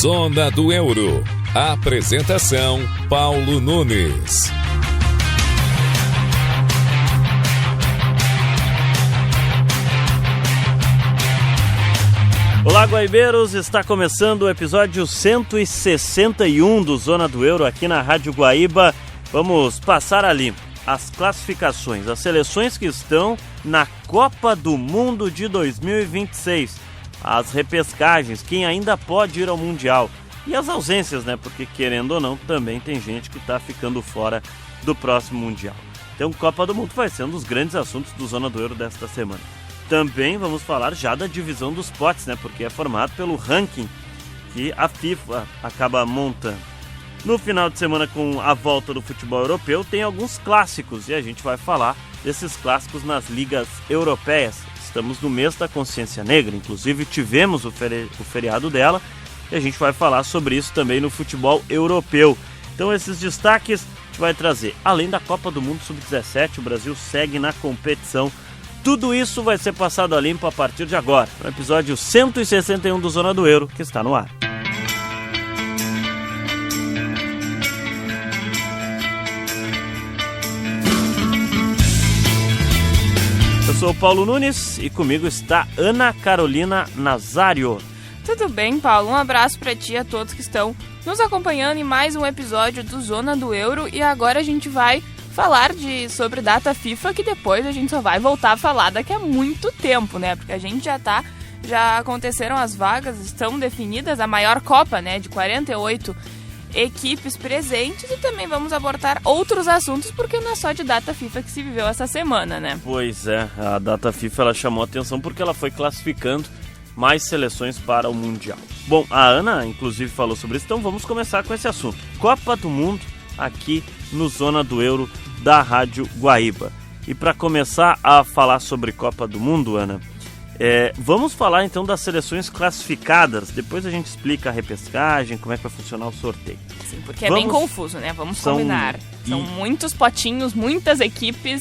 Zona do Euro. Apresentação: Paulo Nunes. Olá, guaibeiros! Está começando o episódio 161 do Zona do Euro aqui na Rádio Guaíba. Vamos passar a limpo as classificações, as seleções que estão na Copa do Mundo de 2026, as repescagens, quem ainda pode ir ao Mundial e as ausências, né? Porque querendo ou não, também tem gente que está ficando fora do próximo Mundial. Então, Copa do Mundo vai ser um dos grandes assuntos do Zona do Euro desta semana. Também vamos falar já da divisão dos potes, né? Porque é formado pelo ranking que a FIFA acaba montando. No final de semana, com a volta do futebol europeu, tem alguns clássicos e a gente vai falar desses clássicos nas ligas europeias. Estamos no mês da consciência negra, inclusive tivemos o feriado dela e a gente vai falar sobre isso também no futebol europeu. Então esses destaques a gente vai trazer. Além da Copa do Mundo Sub-17, o Brasil segue na competição. Tudo isso vai ser passado a limpo a partir de agora, no episódio 161 do Zona do Euro, que está no ar. Eu sou o Paulo Nunes e comigo está Ana Carolina Nazário. Tudo bem, Paulo? Um abraço para ti e a todos que estão nos acompanhando em mais um episódio do Zona do Euro. E agora a gente vai falar sobre data FIFA, que depois a gente só vai voltar a falar daqui a muito tempo, né? Porque a gente já aconteceram as vagas, estão definidas a maior Copa, né? De 48 equipes presentes, e também vamos abordar outros assuntos, porque não é só de data FIFA que se viveu essa semana, né? Pois é, a data FIFA ela chamou a atenção porque ela foi classificando mais seleções para o Mundial. Bom, a Ana inclusive falou sobre isso, então vamos começar com esse assunto. Copa do Mundo aqui no Zona do Euro da Rádio Guaíba. E para começar a falar sobre Copa do Mundo, Ana, vamos falar então das seleções classificadas. Depois a gente explica a repescagem, como é que vai funcionar o sorteio. Sim, porque é bem confuso, né? Vamos combinar. São muitos potinhos, muitas equipes.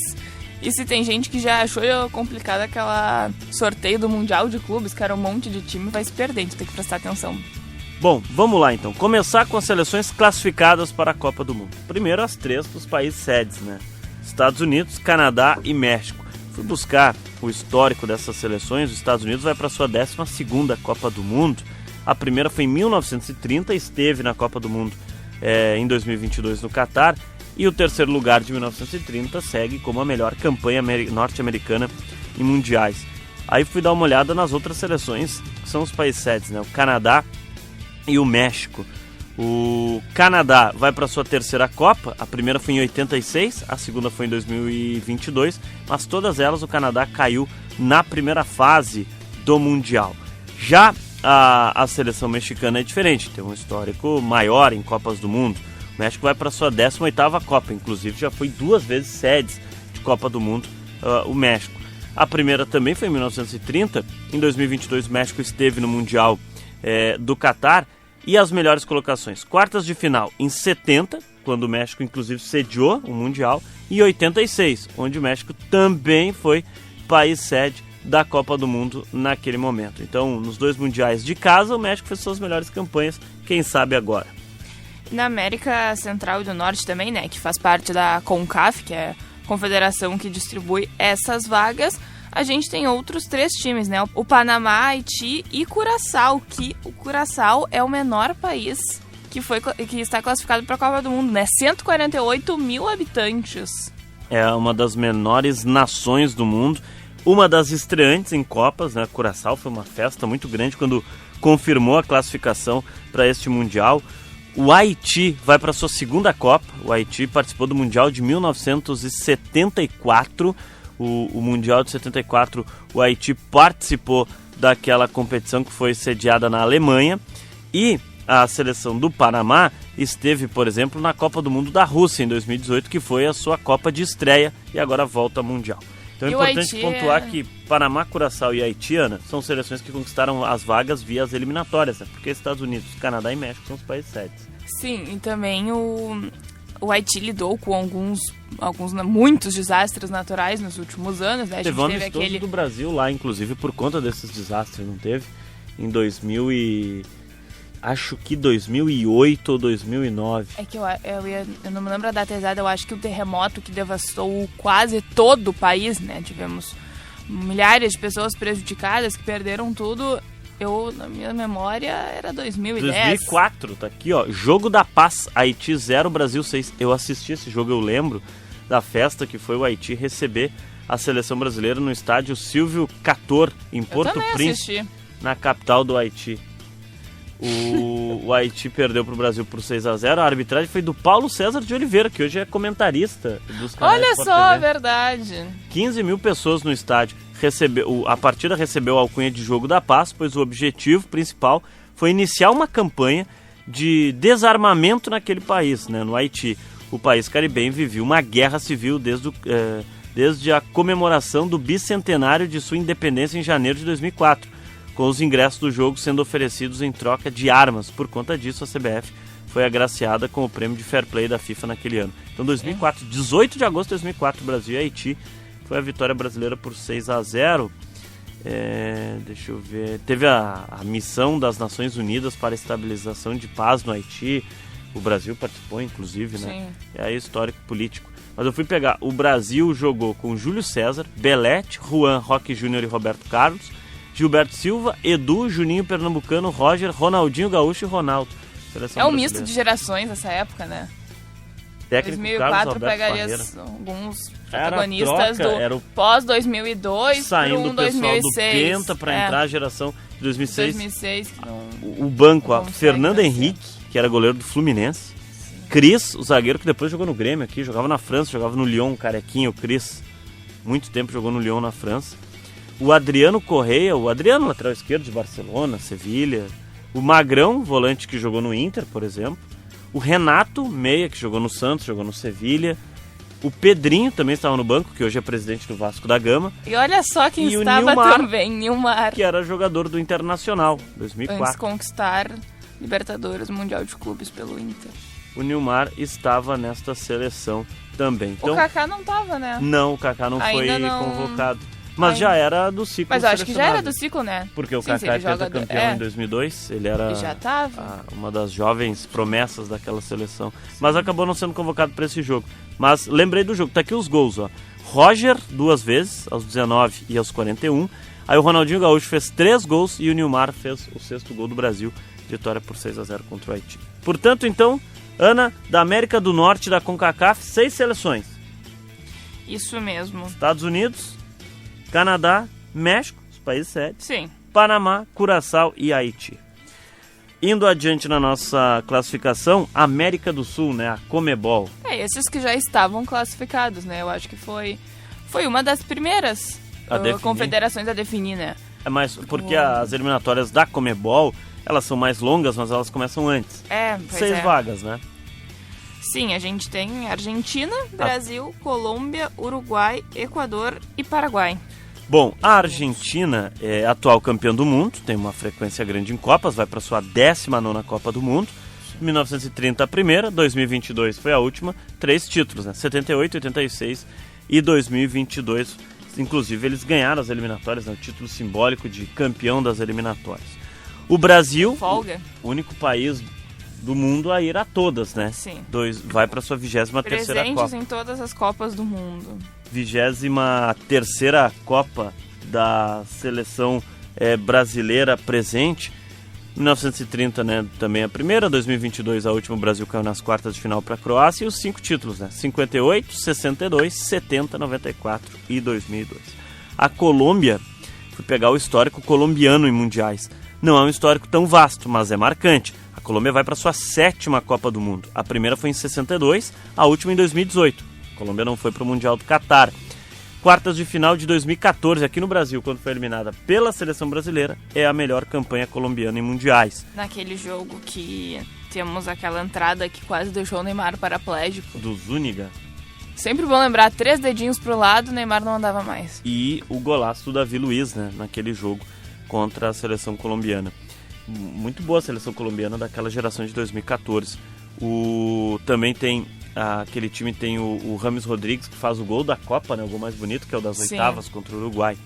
E se tem gente que já achou complicado aquela sorteio do Mundial de Clubes, que era um monte de time, vai se perder, então tem que prestar atenção. Bom, vamos lá então. Começar com as seleções classificadas para a Copa do Mundo. Primeiro as três dos países sedes, né? Estados Unidos, Canadá e México. Fui buscar o histórico dessas seleções. Os Estados Unidos vai para a sua 12ª Copa do Mundo. A primeira foi em 1930, esteve na Copa do Mundo em 2022 no Catar. E o terceiro lugar de 1930 segue como a melhor campanha norte-americana em mundiais. Aí fui dar uma olhada nas outras seleções, que são os países sedes, né? O Canadá e o México. O Canadá vai para a sua terceira Copa. A primeira foi em 86, a segunda foi em 2022, mas todas elas o Canadá caiu na primeira fase do Mundial. Já a seleção mexicana é diferente, tem um histórico maior em Copas do Mundo. O México vai para a sua 18ª Copa, inclusive já foi 2 vezes sedes de Copa do Mundo, o México. A primeira também foi em 1930, em 2022 o México esteve no Mundial do Catar. E as melhores colocações: quartas de final em 70, quando o México inclusive sediou o Mundial, e 86, onde o México também foi país sede da Copa do Mundo naquele momento. Então, nos 2 mundiais de casa, o México fez suas melhores campanhas, quem sabe agora. Na América Central e do Norte também, né, que faz parte da CONCACAF, que é a confederação que distribui essas vagas, a gente tem outros 3 times, né? O Panamá, Haiti e Curaçao, que o Curaçao é o menor país que está classificado para a Copa do Mundo, né? 148 mil habitantes. É uma das menores nações do mundo, uma das estreantes em Copas, né? Curaçao foi uma festa muito grande quando confirmou a classificação para este Mundial. O Haiti vai para a sua 2ª Copa. O Haiti participou do Mundial de 1974. O Mundial de 74, o Haiti participou daquela competição que foi sediada na Alemanha. E a seleção do Panamá esteve, por exemplo, na Copa do Mundo da Rússia em 2018, que foi a sua Copa de estreia, e agora volta ao Mundial. Então é importante pontuar que Panamá, Curaçao e Haiti, Ana, são seleções que conquistaram as vagas via as eliminatórias, né? Porque Estados Unidos, Canadá e México são os países sedes. Sim, e também o Haiti lidou com muitos desastres naturais nos últimos anos, né? Teve um amistoso do Brasil lá, inclusive, por conta desses desastres, não teve? Em acho que 2008 ou 2009. É que eu não me lembro a data exata, eu acho que o terremoto que devastou quase todo o país, né? Tivemos milhares de pessoas prejudicadas que perderam tudo. Na minha memória, era 2010. 2004, tá aqui, ó. Jogo da Paz, Haiti 0, Brasil 6. Eu assisti esse jogo, eu lembro da festa que foi o Haiti receber a seleção brasileira no estádio Silvio Cator, em Porto Príncipe, na capital do Haiti. O Haiti perdeu pro Brasil por 6-0. A arbitragem foi do Paulo César de Oliveira, que hoje é comentarista dos canais Olha Sport só, TV. verdade. 15 mil pessoas no estádio. A partida recebeu a alcunha de Jogo da Paz, pois o objetivo principal foi iniciar uma campanha de desarmamento naquele país, né, no Haiti. O país caribenho vivia uma guerra civil desde a comemoração do bicentenário de sua independência em janeiro de 2004, com os ingressos do jogo sendo oferecidos em troca de armas. Por conta disso, a CBF foi agraciada com o prêmio de Fair Play da FIFA naquele ano. Então, 2004, 18 de agosto de 2004, Brasil e Haiti. Foi a vitória brasileira por 6-0. Deixa eu ver. Teve a missão das Nações Unidas para a estabilização de paz no Haiti. O Brasil participou, inclusive, né? Sim. É aí histórico político. Mas eu fui pegar. O Brasil jogou com Júlio César, Belete, Juan, Roque Júnior e Roberto Carlos, Gilberto Silva, Edu, Juninho Pernambucano, Roger, Ronaldinho Gaúcho e Ronaldo. Seleção um brasileira. misto de gerações nessa época, né? Técnico 2004 pegaria alguns protagonistas do pós-2002 saindo para o pessoal 2006. do Penta para entrar a geração de 2006. Que não, o banco, não Fernando Henrique, que era goleiro do Fluminense. Sim. Cris, o zagueiro que depois jogou no Grêmio aqui, jogava na França, jogava no Lyon, carequinho, o Cris. Muito tempo jogou no Lyon na França. O Adriano Correia, lateral esquerdo de Barcelona, Sevilha. O Magrão, volante que jogou no Inter, por exemplo. O Renato, meia, que jogou no Santos, jogou no Sevilha. O Pedrinho também estava no banco, que hoje é presidente do Vasco da Gama. E olha só quem estava também, Nilmar. Que era jogador do Internacional, 2004. Antes de conquistar Libertadores, Mundial de Clubes pelo Inter. O Nilmar estava nesta seleção também. Então, o Kaká não estava, né? Não, o Kaká não foi convocado. Mas já era do ciclo. Mas eu acho que já era do ciclo, né? Porque o Kaká é pentacampeão em 2002. Ele era já tava. Uma das jovens promessas daquela seleção. Sim. Mas acabou não sendo convocado para esse jogo. Mas lembrei do jogo. Tá aqui os gols, ó. Roger, 2 vezes, aos 19 e aos 41. Aí o Ronaldinho Gaúcho fez 3 gols e o Nilmar fez o 6º gol do Brasil. Vitória por 6-0 contra o Haiti. Portanto, então, Ana, da América do Norte, da CONCACAF, 6 seleções. Isso mesmo. Estados Unidos, Canadá, México, os países sedes. Sim. Panamá, Curaçao e Haiti. Indo adiante na nossa classificação, América do Sul, né, a Comebol. Esses que já estavam classificados, né? Eu acho que foi uma das primeiras confederações a definir, né? Mas porque as eliminatórias da Comebol, elas são mais longas, mas elas começam antes. 6 vagas, né? Sim, a gente tem Argentina, Brasil, Colômbia, Uruguai, Equador e Paraguai. Bom, a Argentina é atual campeã do mundo, tem uma frequência grande em Copas, vai para sua 19ª Copa do Mundo. 1930 a primeira, 2022 foi a última, 3 títulos, né? 78, 86 e 2022. Inclusive eles ganharam as eliminatórias, né? O título simbólico de campeão das eliminatórias. O Brasil, o único país do mundo a ir a todas, né? Sim. Vai para sua 23ª Copa. Presentes em todas as Copas do mundo. 23ª Copa da seleção brasileira presente. 1930, né, também a primeira. 2022, a última, o Brasil caiu nas quartas de final para a Croácia. E os 5 títulos, né? 58, 62, 70, 94 e 2002. A Colômbia, fui pegar o histórico colombiano em mundiais. Não é um histórico tão vasto, mas é marcante. A Colômbia vai para sua 7ª Copa do Mundo. A primeira foi em 62, a última em 2018. A Colômbia não foi para o Mundial do Catar. Quartas de final de 2014, aqui no Brasil, quando foi eliminada pela seleção brasileira, é a melhor campanha colombiana em mundiais. Naquele jogo que temos aquela entrada que quase deixou o Neymar paraplégico. Do Zúñiga. Sempre bom lembrar, 3 dedinhos pro lado, o Neymar não andava mais. E o golaço do Davi Luiz, né, naquele jogo contra a seleção colombiana. Muito boa a seleção colombiana daquela geração de 2014. Também tem... aquele time tem o Rames Rodrigues, que faz o gol da Copa, né? O gol mais bonito, que é o das oitavas contra o Uruguai.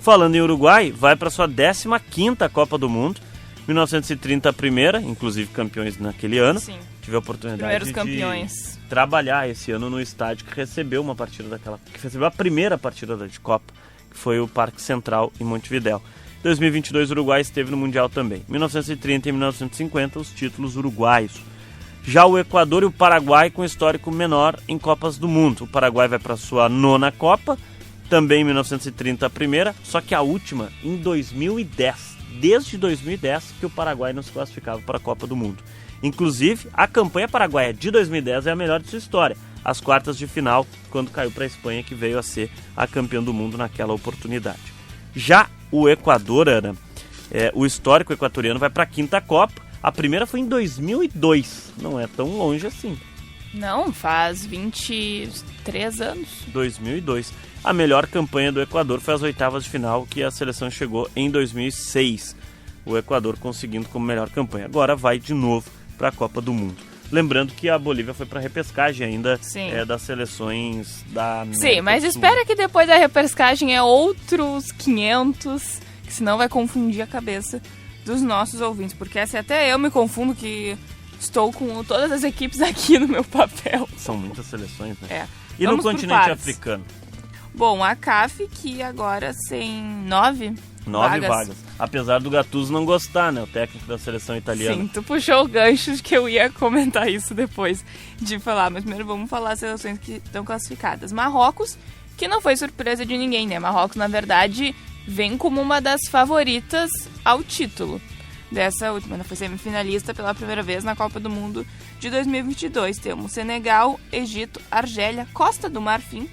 Falando em Uruguai, vai para sua 15ª Copa do Mundo. 1930 a primeira, inclusive campeões naquele ano. Sim. Tive a oportunidade Primeiros campeões. de trabalhar esse ano no estádio que recebeu uma partida que recebeu a primeira partida de Copa, que foi o Parque Central em Montevidéu. Em 2022 o Uruguai esteve no Mundial também. 1930 e 1950 os títulos uruguaios. Já o Equador e o Paraguai com histórico menor em Copas do Mundo. O Paraguai vai para sua 9ª Copa, também em 1930 a primeira, só que a última em 2010. Desde 2010 que o Paraguai não se classificava para a Copa do Mundo. Inclusive, a campanha paraguaia de 2010 é a melhor de sua história. As quartas de final, quando caiu para a Espanha, que veio a ser a campeã do mundo naquela oportunidade. Já o Equador, Ana, o histórico equatoriano vai para a 5ª Copa. A primeira foi em 2002, não é tão longe assim. Não, faz 23 anos. 2002. A melhor campanha do Equador foi as oitavas de final, que a seleção chegou em 2006. O Equador conseguindo como melhor campanha. Agora vai de novo para a Copa do Mundo. Lembrando que a Bolívia foi para a repescagem ainda das seleções da América. Sim, mas espera que depois da repescagem é outros 500, que senão vai confundir a cabeça dos nossos ouvintes, porque essa até eu me confundo, que estou com todas as equipes aqui no meu papel. São muitas seleções, né? E vamos no continente africano? Bom, a CAF, que agora tem 9 vagas. Apesar do Gattuso não gostar, né? O técnico da seleção italiana. Sim, tu puxou o gancho de que eu ia comentar isso depois de falar. Mas primeiro vamos falar as seleções que estão classificadas. Marrocos, que não foi surpresa de ninguém, né? Marrocos, na verdade, vem como uma das favoritas ao título dessa última. Ela foi semifinalista pela primeira vez na Copa do Mundo de 2022. Temos Senegal, Egito, Argélia, Costa do Marfim,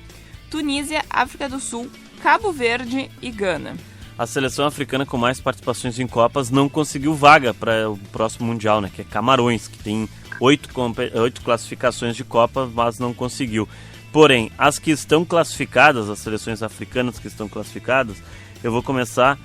Tunísia, África do Sul, Cabo Verde e Gana. A seleção africana com mais participações em Copas não conseguiu vaga para o próximo Mundial, né? Que é Camarões, que tem 8 classificações de Copa, mas não conseguiu. Porém, as que estão classificadas, as seleções africanas que estão classificadas, eu vou começar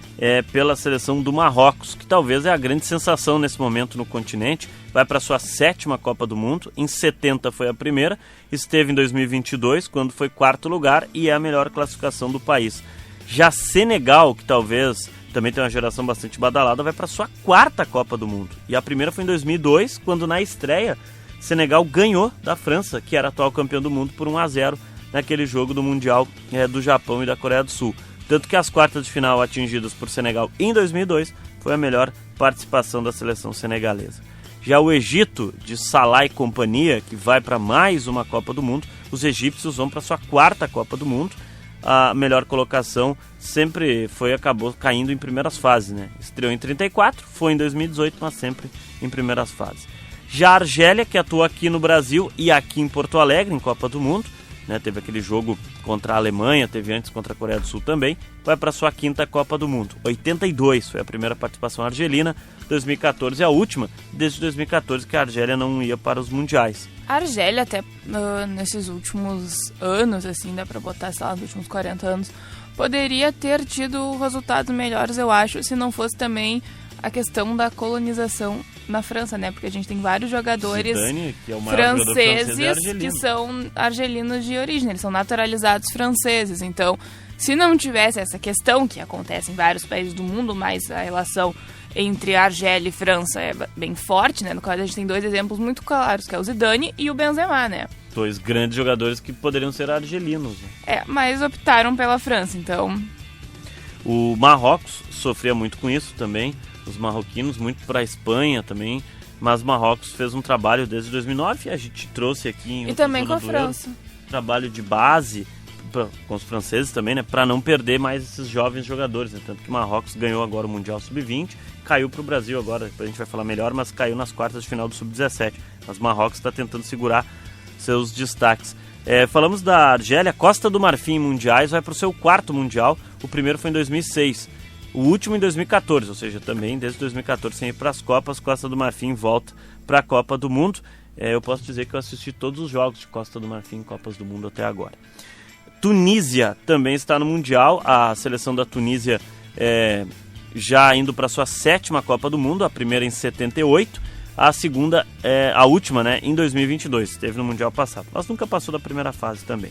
pela seleção do Marrocos, que talvez é a grande sensação nesse momento no continente. Vai para sua 7ª Copa do Mundo, em 70 foi a primeira, esteve em 2022, quando foi 4º lugar e é a melhor classificação do país. Já Senegal, que talvez também tem uma geração bastante badalada, vai para sua 4ª Copa do Mundo. E a primeira foi em 2002, quando na estreia Senegal ganhou da França, que era atual campeão do mundo, por 1-0 naquele jogo do Mundial do Japão e da Coreia do Sul. Tanto que as quartas de final atingidas por Senegal em 2002 foi a melhor participação da seleção senegalesa. Já o Egito, de Salah e companhia, que vai para mais uma Copa do Mundo, os vão para sua 4ª Copa do Mundo. A melhor colocação sempre acabou caindo em primeiras fases, né? Estreou em 34, foi em 2018, mas sempre em primeiras fases. Já a Argélia, que atuou aqui no Brasil e aqui em Porto Alegre, em Copa do Mundo, né? Teve aquele jogo contra a Alemanha, teve antes contra a Coreia do Sul também, vai para sua 5ª Copa do Mundo. 82 foi a primeira participação argelina, 2014 a última, desde 2014 que a Argélia não ia para os mundiais. A Argélia, até nesses últimos anos, assim, dá pra botar, sei lá, nos últimos 40 anos, poderia ter tido resultados melhores, eu acho, se não fosse também a questão da colonização na França, né? Porque a gente tem vários jogadores Zidane, que é o maior franceses jogador francês, que são argelinos de origem, eles são naturalizados franceses. Então, se não tivesse essa questão, que acontece em vários países do mundo, mas a relação entre Argélia e França é bem forte, né? No caso, a gente tem 2 exemplos muito claros, que é o Zidane e o Benzema, né? 2 grandes jogadores que poderiam ser argelinos, né? Mas optaram pela França, então... O Marrocos sofria muito com isso também, os marroquinos, muito para a Espanha também, mas o Marrocos fez um trabalho desde 2009, a gente trouxe aqui em... E também com a França. Trabalho de base com os franceses também, né, para não perder mais esses jovens jogadores, né? Tanto que o Marrocos ganhou agora o Mundial Sub-20, caiu para o Brasil agora, depois a gente vai falar melhor, mas caiu nas quartas de final do Sub-17, mas o Marrocos está tentando segurar seus destaques. Falamos da Argélia, Costa do Marfim em mundiais, vai para o seu 4º Mundial, o primeiro foi em 2006, o último em 2014, ou seja, também desde 2014 sem ir para as Copas, Costa do Marfim volta para a Copa do Mundo. Eu posso dizer que eu assisti todos os jogos de Costa do Marfim em Copas do Mundo até agora. Tunísia também está no Mundial, a seleção da Tunísia já indo para sua 7ª Copa do Mundo, a primeira em 78, a segunda, a última, né, em 2022, esteve no Mundial passado, mas nunca passou da primeira fase também.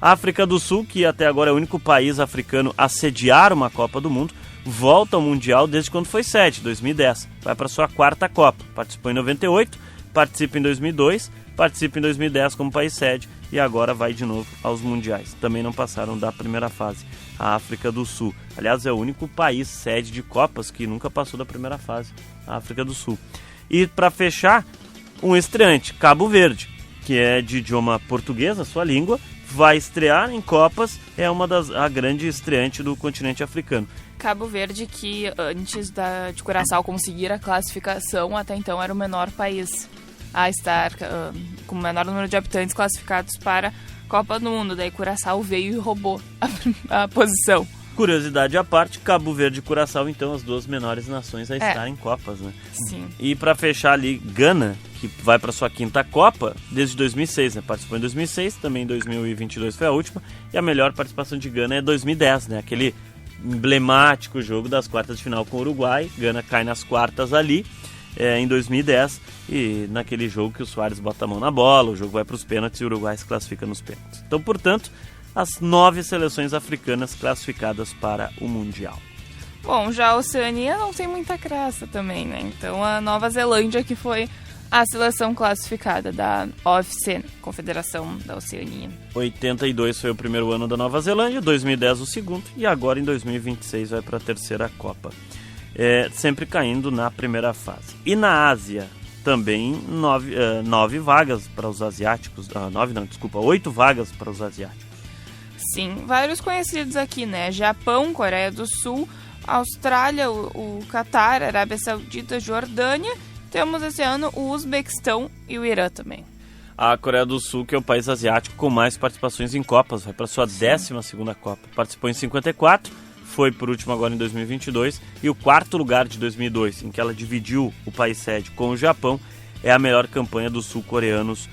A África do Sul, que até agora é o único país africano a sediar uma Copa do Mundo, volta ao Mundial desde quando foi sede, 2010. Vai para sua 4ª Copa. Participou em 98, participa em 2002, participa em 2010 como país sede e agora vai de novo aos Mundiais. Também não passaram da primeira fase, a África do Sul. Aliás, é o único país sede de Copas que nunca passou da primeira fase, a África do Sul. E para fechar, um estreante, Cabo Verde, que é de idioma português, a sua língua, vai estrear em Copas, é a grande estreante do continente africano. Cabo Verde, que antes de Curaçao conseguir a classificação, até então era o menor país a estar com o menor número de habitantes classificados para a Copa do Mundo. Daí Curaçao veio e roubou a posição. Curiosidade à parte, Cabo Verde e Curaçao, então, as duas menores nações a estar em Copas, né? Sim. E para fechar ali, Gana, que vai para sua 5ª Copa desde 2006, né? Participou em 2006, também em 2022 foi a última, e a melhor participação de Gana é 2010, né? Aquele emblemático jogo das quartas de final com o Uruguai. Gana cai nas quartas ali, em 2010, e naquele jogo que o Suárez bota a mão na bola, o jogo vai para os pênaltis e o Uruguai se classifica nos pênaltis. Então, portanto, as 9 seleções africanas classificadas para o Mundial. Bom, já a Oceania não tem muita graça também, né? Então a Nova Zelândia que foi a seleção classificada da OFC, Confederação da Oceania. 82 foi o primeiro ano da Nova Zelândia, 2010 o segundo e agora em 2026 vai para a 3ª Copa. Sempre caindo na primeira fase. E na Ásia também 9 vagas para os asiáticos, 8 vagas para os asiáticos. Sim, vários conhecidos aqui, né? Japão, Coreia do Sul, Austrália, o Catar, Arábia Saudita, Jordânia. Temos esse ano o Uzbequistão e o Irã também. A Coreia do Sul, que é o país asiático com mais participações em Copas, vai para sua 12ª Copa. Participou em 54, foi por último agora em 2022, e o 4º lugar de 2002, em que ela dividiu o país sede com o Japão, é a melhor campanha dos sul-coreanos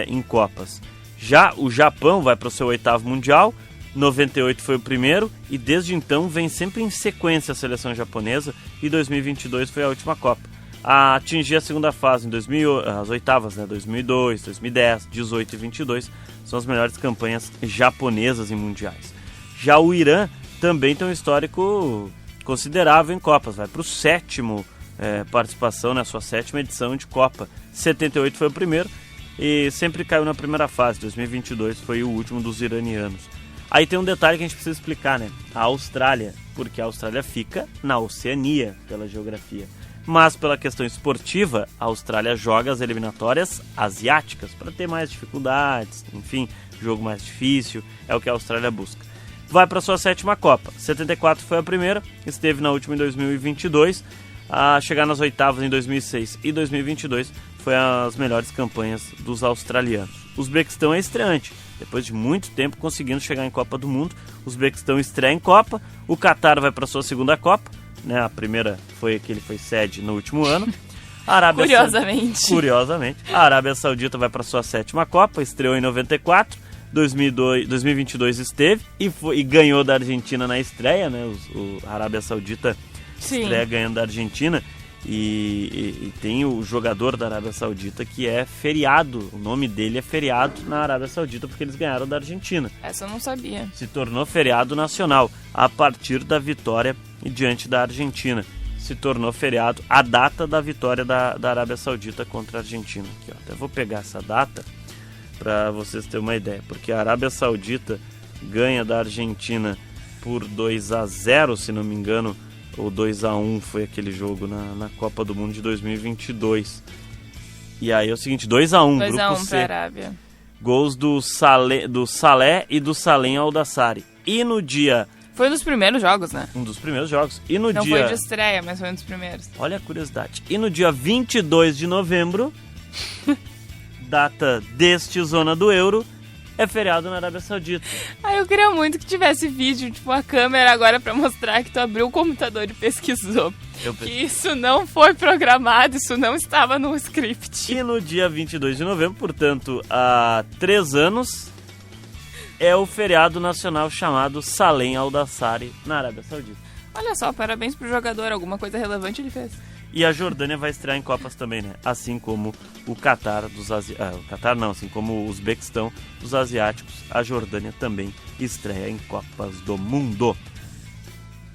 em Copas. Já o Japão vai para o seu 8º Mundial, 98 foi o primeiro, e desde então vem sempre em sequência a seleção japonesa, e 2022 foi a última Copa. A atingir a segunda fase, as oitavas, né, 2002, 2010, 18 e 22, são as melhores campanhas japonesas em mundiais. Já o Irã também tem um histórico considerável em Copas, vai para o 7º participação, na sua 7ª edição de Copa. 78 foi o primeiro, e sempre caiu na primeira fase, 2022 foi o último dos iranianos. Aí tem um detalhe que a gente precisa explicar, né? A Austrália, porque a Austrália fica na Oceania, pela geografia. Mas pela questão esportiva, a Austrália joga as eliminatórias asiáticas, para ter mais dificuldades, enfim, jogo mais difícil, é o que a Austrália busca. Vai para sua 7ª Copa, 74 foi a primeira, esteve na última em 2022, a chegar nas oitavas em 2006 e 2022 foi as melhores campanhas dos australianos. O Uzbequistão é estreante, depois de muito tempo conseguindo chegar em Copa do Mundo. O Uzbequistão estreia em Copa, o Catar vai para sua 2ª Copa, né? A primeira foi que ele foi sede no último ano. Curiosamente. A Arábia Saudita vai para sua 7ª Copa, estreou em 94, 2022 esteve e ganhou da Argentina na estreia, né? A Arábia Saudita estreia ganhando da Argentina. E tem o jogador da Arábia Saudita que é feriado, o nome dele é feriado na Arábia Saudita porque eles ganharam da Argentina. Essa eu não sabia. Se tornou feriado nacional a partir da vitória diante da Argentina. Se tornou feriado a data da vitória da Arábia Saudita contra a Argentina. Aqui, ó, até vou pegar essa data para vocês terem uma ideia, porque a Arábia Saudita ganha da Argentina por 2-0, se não me engano, ou 2-1 foi aquele jogo na Copa do Mundo de 2022. E aí é o seguinte, 2-1, Grupo C. pra Arábia. Gols do Salé e do Salem Al-Dassari. E no dia... Foi um dos primeiros jogos, né? Um dos primeiros jogos. E no Não dia... foi de estreia, mas foi um dos primeiros. Olha a curiosidade. E no dia 22 de novembro, data deste Zona do Euro, é feriado na Arábia Saudita. Eu queria muito que tivesse vídeo, tipo a câmera agora pra mostrar que tu abriu o computador e pesquisou. Que isso não foi programado, isso não estava no script. E no dia 22 de novembro, portanto, há 3 anos, é o feriado nacional chamado Salem Al-Dassari na Arábia Saudita. Olha só, parabéns pro jogador, alguma coisa relevante ele fez. E a Jordânia vai estrear em Copas também, né? Assim como o Catar assim como o Uzbequistão dos asiáticos, a Jordânia também estreia em Copas do Mundo.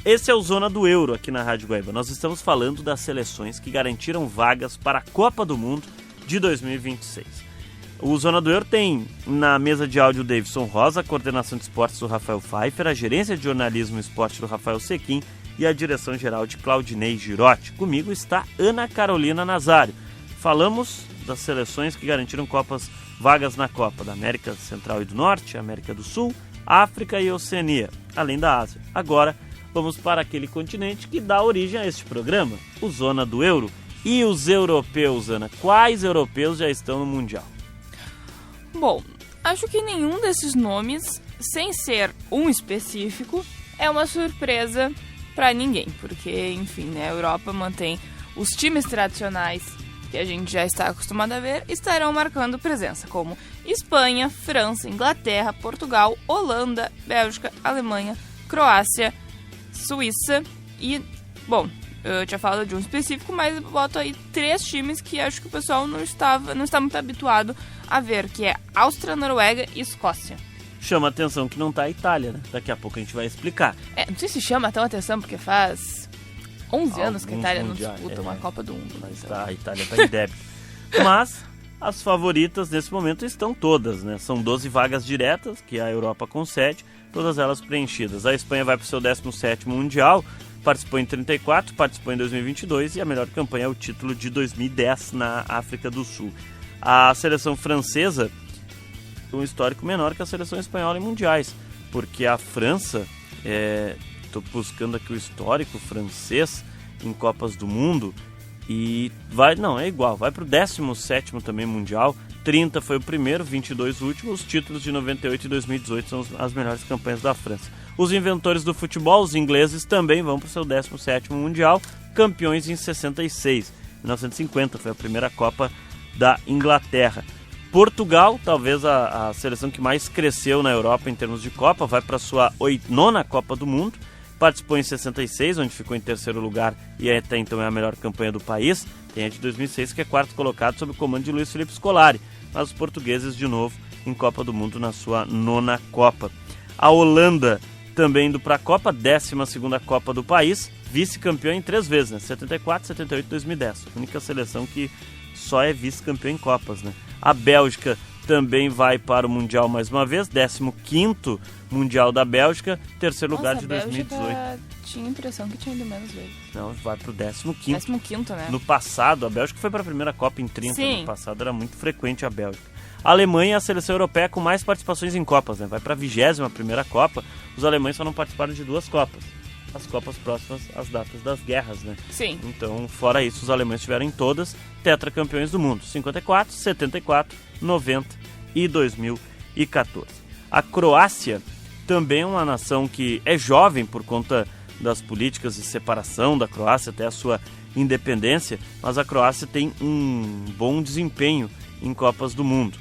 Esse é o Zona do Euro aqui na Rádio Guaíba. Nós estamos falando das seleções que garantiram vagas para a Copa do Mundo de 2026. O Zona do Euro tem na mesa de áudio o Davidson Rosa, a coordenação de esportes do Rafael Pfeiffer, a gerência de jornalismo e esporte do Rafael Sequim e a direção geral de Claudinei Girotti. Comigo está Ana Carolina Nazário. Falamos das seleções que garantiram vagas na Copa da América Central e do Norte, América do Sul, África e Oceania, além da Ásia. Agora vamos para aquele continente que dá origem a este programa, o Zona do Euro. E os europeus, Ana? Quais europeus já estão no Mundial? Bom, acho que nenhum desses nomes, sem ser um específico, é uma surpresa para ninguém, porque, enfim, né, a Europa mantém os times tradicionais que a gente já está acostumado a ver, estarão marcando presença, como Espanha, França, Inglaterra, Portugal, Holanda, Bélgica, Alemanha, Croácia, Suíça e, bom, eu tinha falado de um específico, mas eu boto aí 3 times que acho que o pessoal não está muito habituado a ver, que é Áustria, Noruega e Escócia. Chama a atenção que não está a Itália, né? Daqui a pouco a gente vai explicar. Não sei se chama tão atenção, porque faz 11 anos que a Itália não disputa uma Copa do Mundo. Mas a Itália está em débito. Mas as favoritas nesse momento estão todas, né? São 12 vagas diretas que a Europa concede, todas elas preenchidas. A Espanha vai para o seu 17º Mundial, participou em 34, participou em 2022 e a melhor campanha é o título de 2010 na África do Sul. A seleção francesa tem um histórico menor que a seleção espanhola em mundiais, porque a França, estou buscando aqui o histórico francês em Copas do Mundo, e vai para o 17º também Mundial, 30 foi o primeiro, 22 o último, os títulos de 98 e 2018 são as melhores campanhas da França. Os inventores do futebol, os ingleses, também vão para o seu 17º Mundial, campeões em 66, 1950 foi a primeira Copa da Inglaterra. Portugal, talvez a seleção que mais cresceu na Europa em termos de Copa, vai para a sua 9ª Copa do Mundo, participou em 66, onde ficou em 3º lugar e até então é a melhor campanha do país. Tem a de 2006, que é 4º colocado sob o comando de Luiz Felipe Scolari, mas os portugueses de novo em Copa do Mundo na sua 9ª Copa. A Holanda também indo para a Copa, 12ª Copa do país, vice-campeão em 3 vezes, né? 74, 78 e 2010, única seleção que só é vice-campeão em Copas, né? A Bélgica também vai para o Mundial mais uma vez, 15º Mundial da Bélgica, 3º lugar de 2018. Tinha a impressão que tinha ido menos vezes. Não, vai para o 15º. 15º, né? No passado, a Bélgica foi para a primeira Copa em 30, Sim. No passado era muito frequente a Bélgica. A Alemanha é a seleção europeia com mais participações em Copas, né? Vai para a 21ª Copa, os alemães só não participaram de 2 Copas. As Copas próximas às datas das guerras, né? Sim. Então, fora isso, os alemães tiveram em todas tetracampeões do mundo. 54, 74, 90 e 2014. A Croácia também é uma nação que é jovem por conta das políticas de separação da Croácia até a sua independência, mas a Croácia tem um bom desempenho em Copas do Mundo.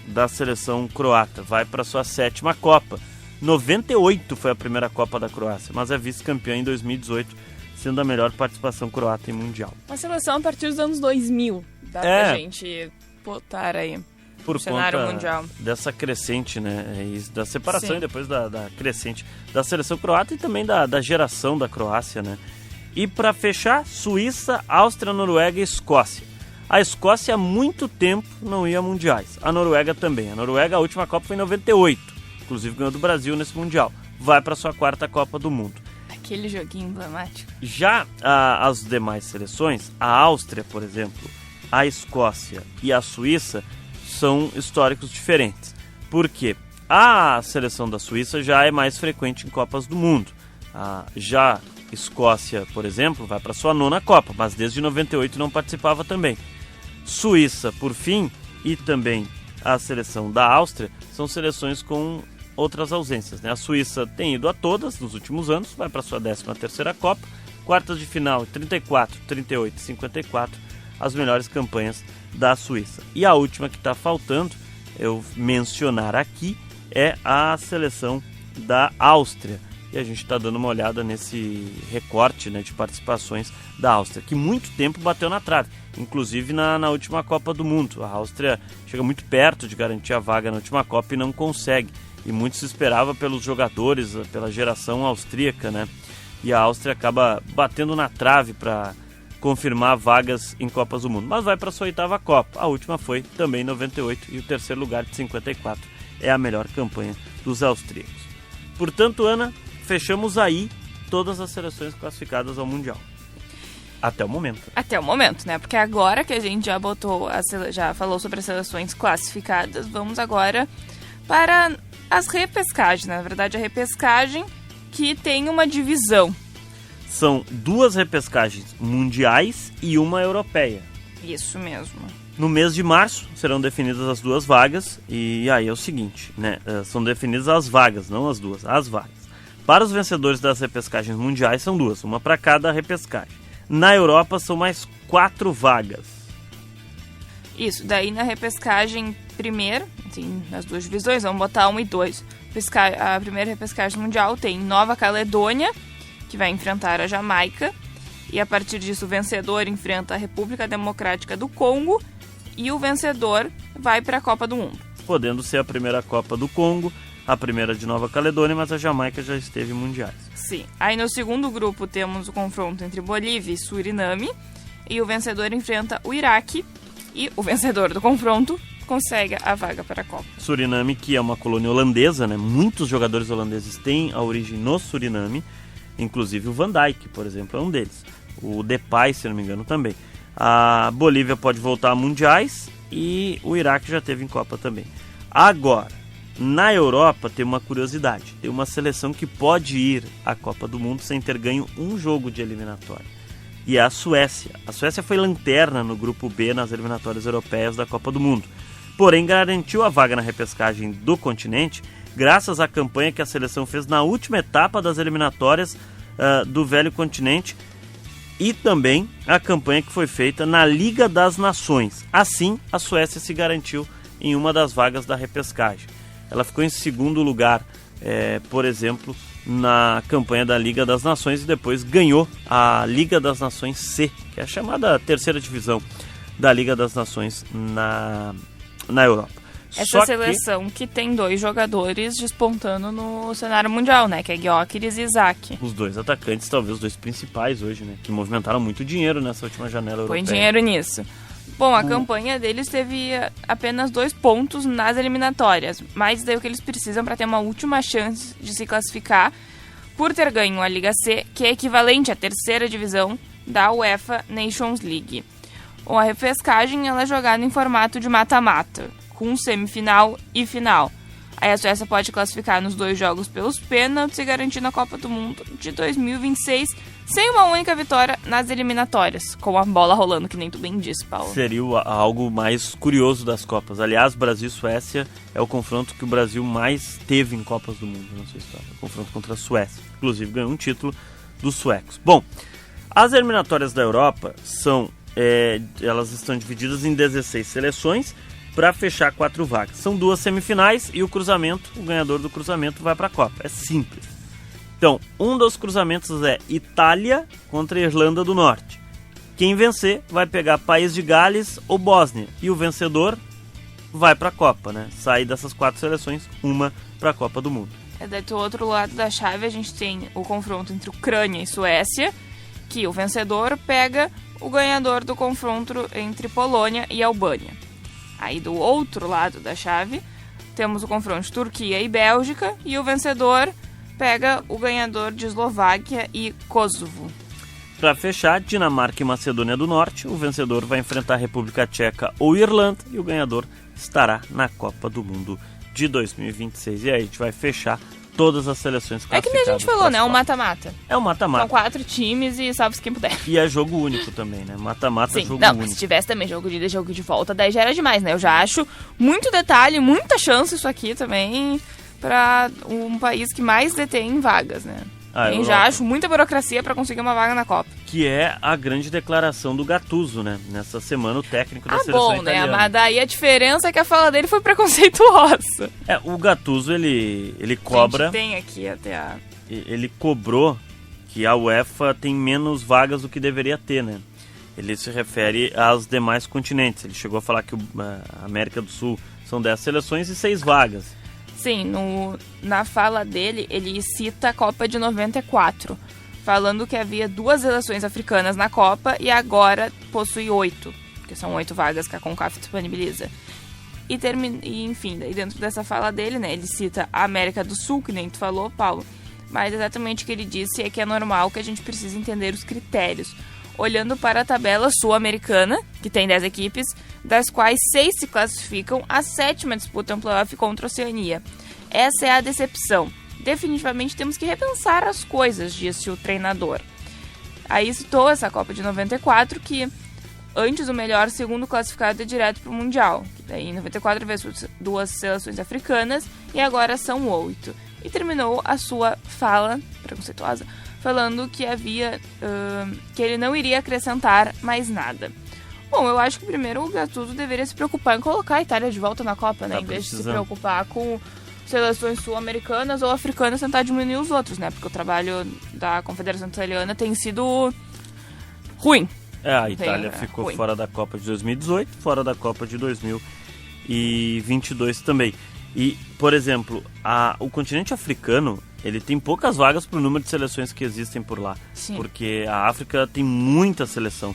Da seleção croata, vai para sua 7ª Copa. 98 foi a primeira Copa da Croácia, mas é vice-campeã em 2018, sendo a melhor participação croata em Mundial. Uma seleção a partir dos anos 2000, dá pra gente botar aí por cenário conta mundial. Dessa crescente, né, da separação. Sim. E depois da crescente da seleção croata e também da geração da Croácia, né. E para fechar, Suíça, Áustria, Noruega e Escócia. A Escócia há muito tempo não ia a mundiais, a Noruega também. A Noruega, a última Copa foi em 98. Inclusive ganhou do Brasil nesse Mundial. Vai para sua 4ª Copa do Mundo. Aquele joguinho emblemático. Já as demais seleções, a Áustria, por exemplo, a Escócia e a Suíça, são históricos diferentes. Por quê? A seleção da Suíça já é mais frequente em Copas do Mundo. Já a Escócia, por exemplo, vai para sua 9ª Copa, mas desde 98 não participava também. Suíça, por fim, e também a seleção da Áustria, são seleções com outras ausências, né? A Suíça tem ido a todas nos últimos anos, vai para sua 13ª Copa, quartas de final 34, 38 e 54, as melhores campanhas da Suíça. E a última que está faltando, eu mencionar aqui, é a seleção da Áustria. E a gente está dando uma olhada nesse recorte, né, de participações da Áustria, que muito tempo bateu na trave, inclusive na última Copa do Mundo. A Áustria chega muito perto de garantir a vaga na última Copa e não consegue. E muito se esperava pelos jogadores, pela geração austríaca, né? e a Áustria acaba batendo na trave para confirmar vagas em Copas do Mundo. Mas vai para sua 8ª Copa. A última foi também em 98 e o terceiro lugar de 54 é a melhor campanha dos austríacos. Portanto, Ana, fechamos aí todas as seleções classificadas ao Mundial. Até o momento. Até o momento, né? Porque agora que a gente já falou sobre as seleções classificadas, vamos agora para as repescagens. Na verdade, a repescagem que tem uma divisão. São 2 repescagens mundiais e uma europeia. Isso mesmo. No mês de março serão definidas as 2 vagas. E aí é o seguinte, né? São definidas as vagas, não as 2, as vagas. Para os vencedores das repescagens mundiais são 2, uma para cada repescagem. Na Europa são mais 4 vagas. Isso, daí na repescagem primeira, assim, nas 2 divisões, vamos botar 1 e 2. A primeira repescagem mundial tem Nova Caledônia, que vai enfrentar a Jamaica. E a partir disso o vencedor enfrenta a República Democrática do Congo. E o vencedor vai para a Copa do Mundo. Podendo ser a primeira Copa do Congo, a primeira de Nova Caledônia, mas a Jamaica já esteve em mundiais. Sim. Aí no segundo grupo temos o confronto entre Bolívia e Suriname. E o vencedor enfrenta o Iraque. E o vencedor do confronto consegue a vaga para a Copa. Suriname, que é uma colônia holandesa, né? Muitos jogadores holandeses têm a origem no Suriname. Inclusive o Van Dijk, por exemplo, é um deles. O Depay, se não me engano, também. A Bolívia pode voltar a mundiais e o Iraque já teve em Copa também. Agora, na Europa tem uma curiosidade. Tem uma seleção que pode ir à Copa do Mundo sem ter ganho um jogo de eliminatória. E é a Suécia. A Suécia foi lanterna no grupo B nas eliminatórias europeias da Copa do Mundo. Porém, garantiu a vaga na repescagem do continente graças à campanha que a seleção fez na última etapa das eliminatórias do velho continente e também a campanha que foi feita na Liga das Nações. Assim, a Suécia se garantiu em uma das vagas da repescagem. Ela ficou em segundo lugar, por exemplo, na campanha da Liga das Nações e depois ganhou a Liga das Nações C, que é a chamada terceira divisão da Liga das Nações na Europa. Essa seleção que tem 2 jogadores despontando no cenário mundial, né? Que é Gyökeres e Isaac. Os 2 atacantes, talvez os 2 principais hoje, né? Que movimentaram muito dinheiro nessa última janela europeia. Põe dinheiro nisso. Bom, a campanha deles teve apenas 2 pontos nas eliminatórias, mas daí o que eles precisam para ter uma última chance de se classificar por ter ganho a Liga C, que é equivalente à terceira divisão da UEFA Nations League. A repescagem ela é jogada em formato de mata-mata, com semifinal e final. Aí a Suécia pode classificar nos 2 jogos pelos pênaltis e garantir na Copa do Mundo de 2026 sem uma única vitória nas eliminatórias, com a bola rolando, que nem tu bem disse, Paulo. Seria algo mais curioso das Copas. Aliás, Brasil e Suécia é o confronto que o Brasil mais teve em Copas do Mundo na sua história. O confronto contra a Suécia. Inclusive ganhou um título dos suecos. Bom, as eliminatórias da Europa elas estão divididas em 16 seleções para fechar 4 vagas. São 2 semifinais e o ganhador do cruzamento vai para a Copa. É simples. Então, um dos cruzamentos é Itália contra a Irlanda do Norte. Quem vencer vai pegar País de Gales ou Bósnia. E o vencedor vai para a Copa, né? Sai dessas 4 seleções, uma para a Copa do Mundo. Do outro lado da chave a gente tem o confronto entre Ucrânia e Suécia, que o vencedor pega o ganhador do confronto entre Polônia e Albânia. Aí do outro lado da chave temos o confronto de Turquia e Bélgica e o vencedor pega o ganhador de Eslováquia e Kosovo. Para fechar, Dinamarca e Macedônia do Norte, o vencedor vai enfrentar a República Tcheca ou Irlanda e o ganhador estará na Copa do Mundo de 2026. E aí a gente vai fechar todas as seleções classificadas. É que nem a gente falou, né? É um mata-mata. É um mata-mata. São 4 times e salve-se quem puder. E é jogo único também, né? Mata-mata é jogo único. Sim, se tivesse também jogo de ida e jogo de volta, daí já era demais, né? Eu já acho muito detalhe, muita chance isso aqui também para um país que mais detém vagas, né? Eu já acho muita burocracia para conseguir uma vaga na Copa. Que é a grande declaração do Gattuso, né? Nessa semana, o técnico da seleção italiana. Né? Mas daí a diferença é que a fala dele foi preconceituosa. O Gattuso, ele cobra... A gente tem aqui até a... Ele cobrou que a UEFA tem menos vagas do que deveria ter, né? Ele se refere aos demais continentes. Ele chegou a falar que a América do Sul são 10 seleções e 6 vagas. Sim, na fala dele, ele cita a Copa de 94, falando que havia 2 seleções africanas na Copa e agora possui 8, que são 8 vagas que a CONCACAF disponibiliza. E enfim, daí dentro dessa fala dele, né, ele cita a América do Sul, que nem tu falou, Paulo, mas exatamente o que ele disse é que é normal que a gente precise entender os critérios. Olhando para a tabela sul-americana, que tem 10 equipes, das quais 6 se classificam, a 7ª disputa um playoff contra a Oceania. Essa é a decepção. Definitivamente temos que repensar as coisas, disse o treinador. Aí citou essa Copa de 94, que antes o melhor segundo classificado é direto para o Mundial. Daí em 94 veio 2 seleções africanas e agora são 8. E terminou a sua fala preconceituosa falando que que ele não iria acrescentar mais nada. Bom, eu acho que primeiro o Gattuso deveria se preocupar em colocar a Itália de volta na Copa, né? Em vez de se preocupar com seleções sul-americanas ou africanas, tentar diminuir os outros, né? Porque o trabalho da Confederação Italiana tem sido ruim. A Itália ficou ruim. Fora da Copa de 2018, fora da Copa de 2022 também. E, por exemplo, o continente africano, ele tem poucas vagas para o número de seleções que existem por lá. Sim. Porque a África tem muita seleção.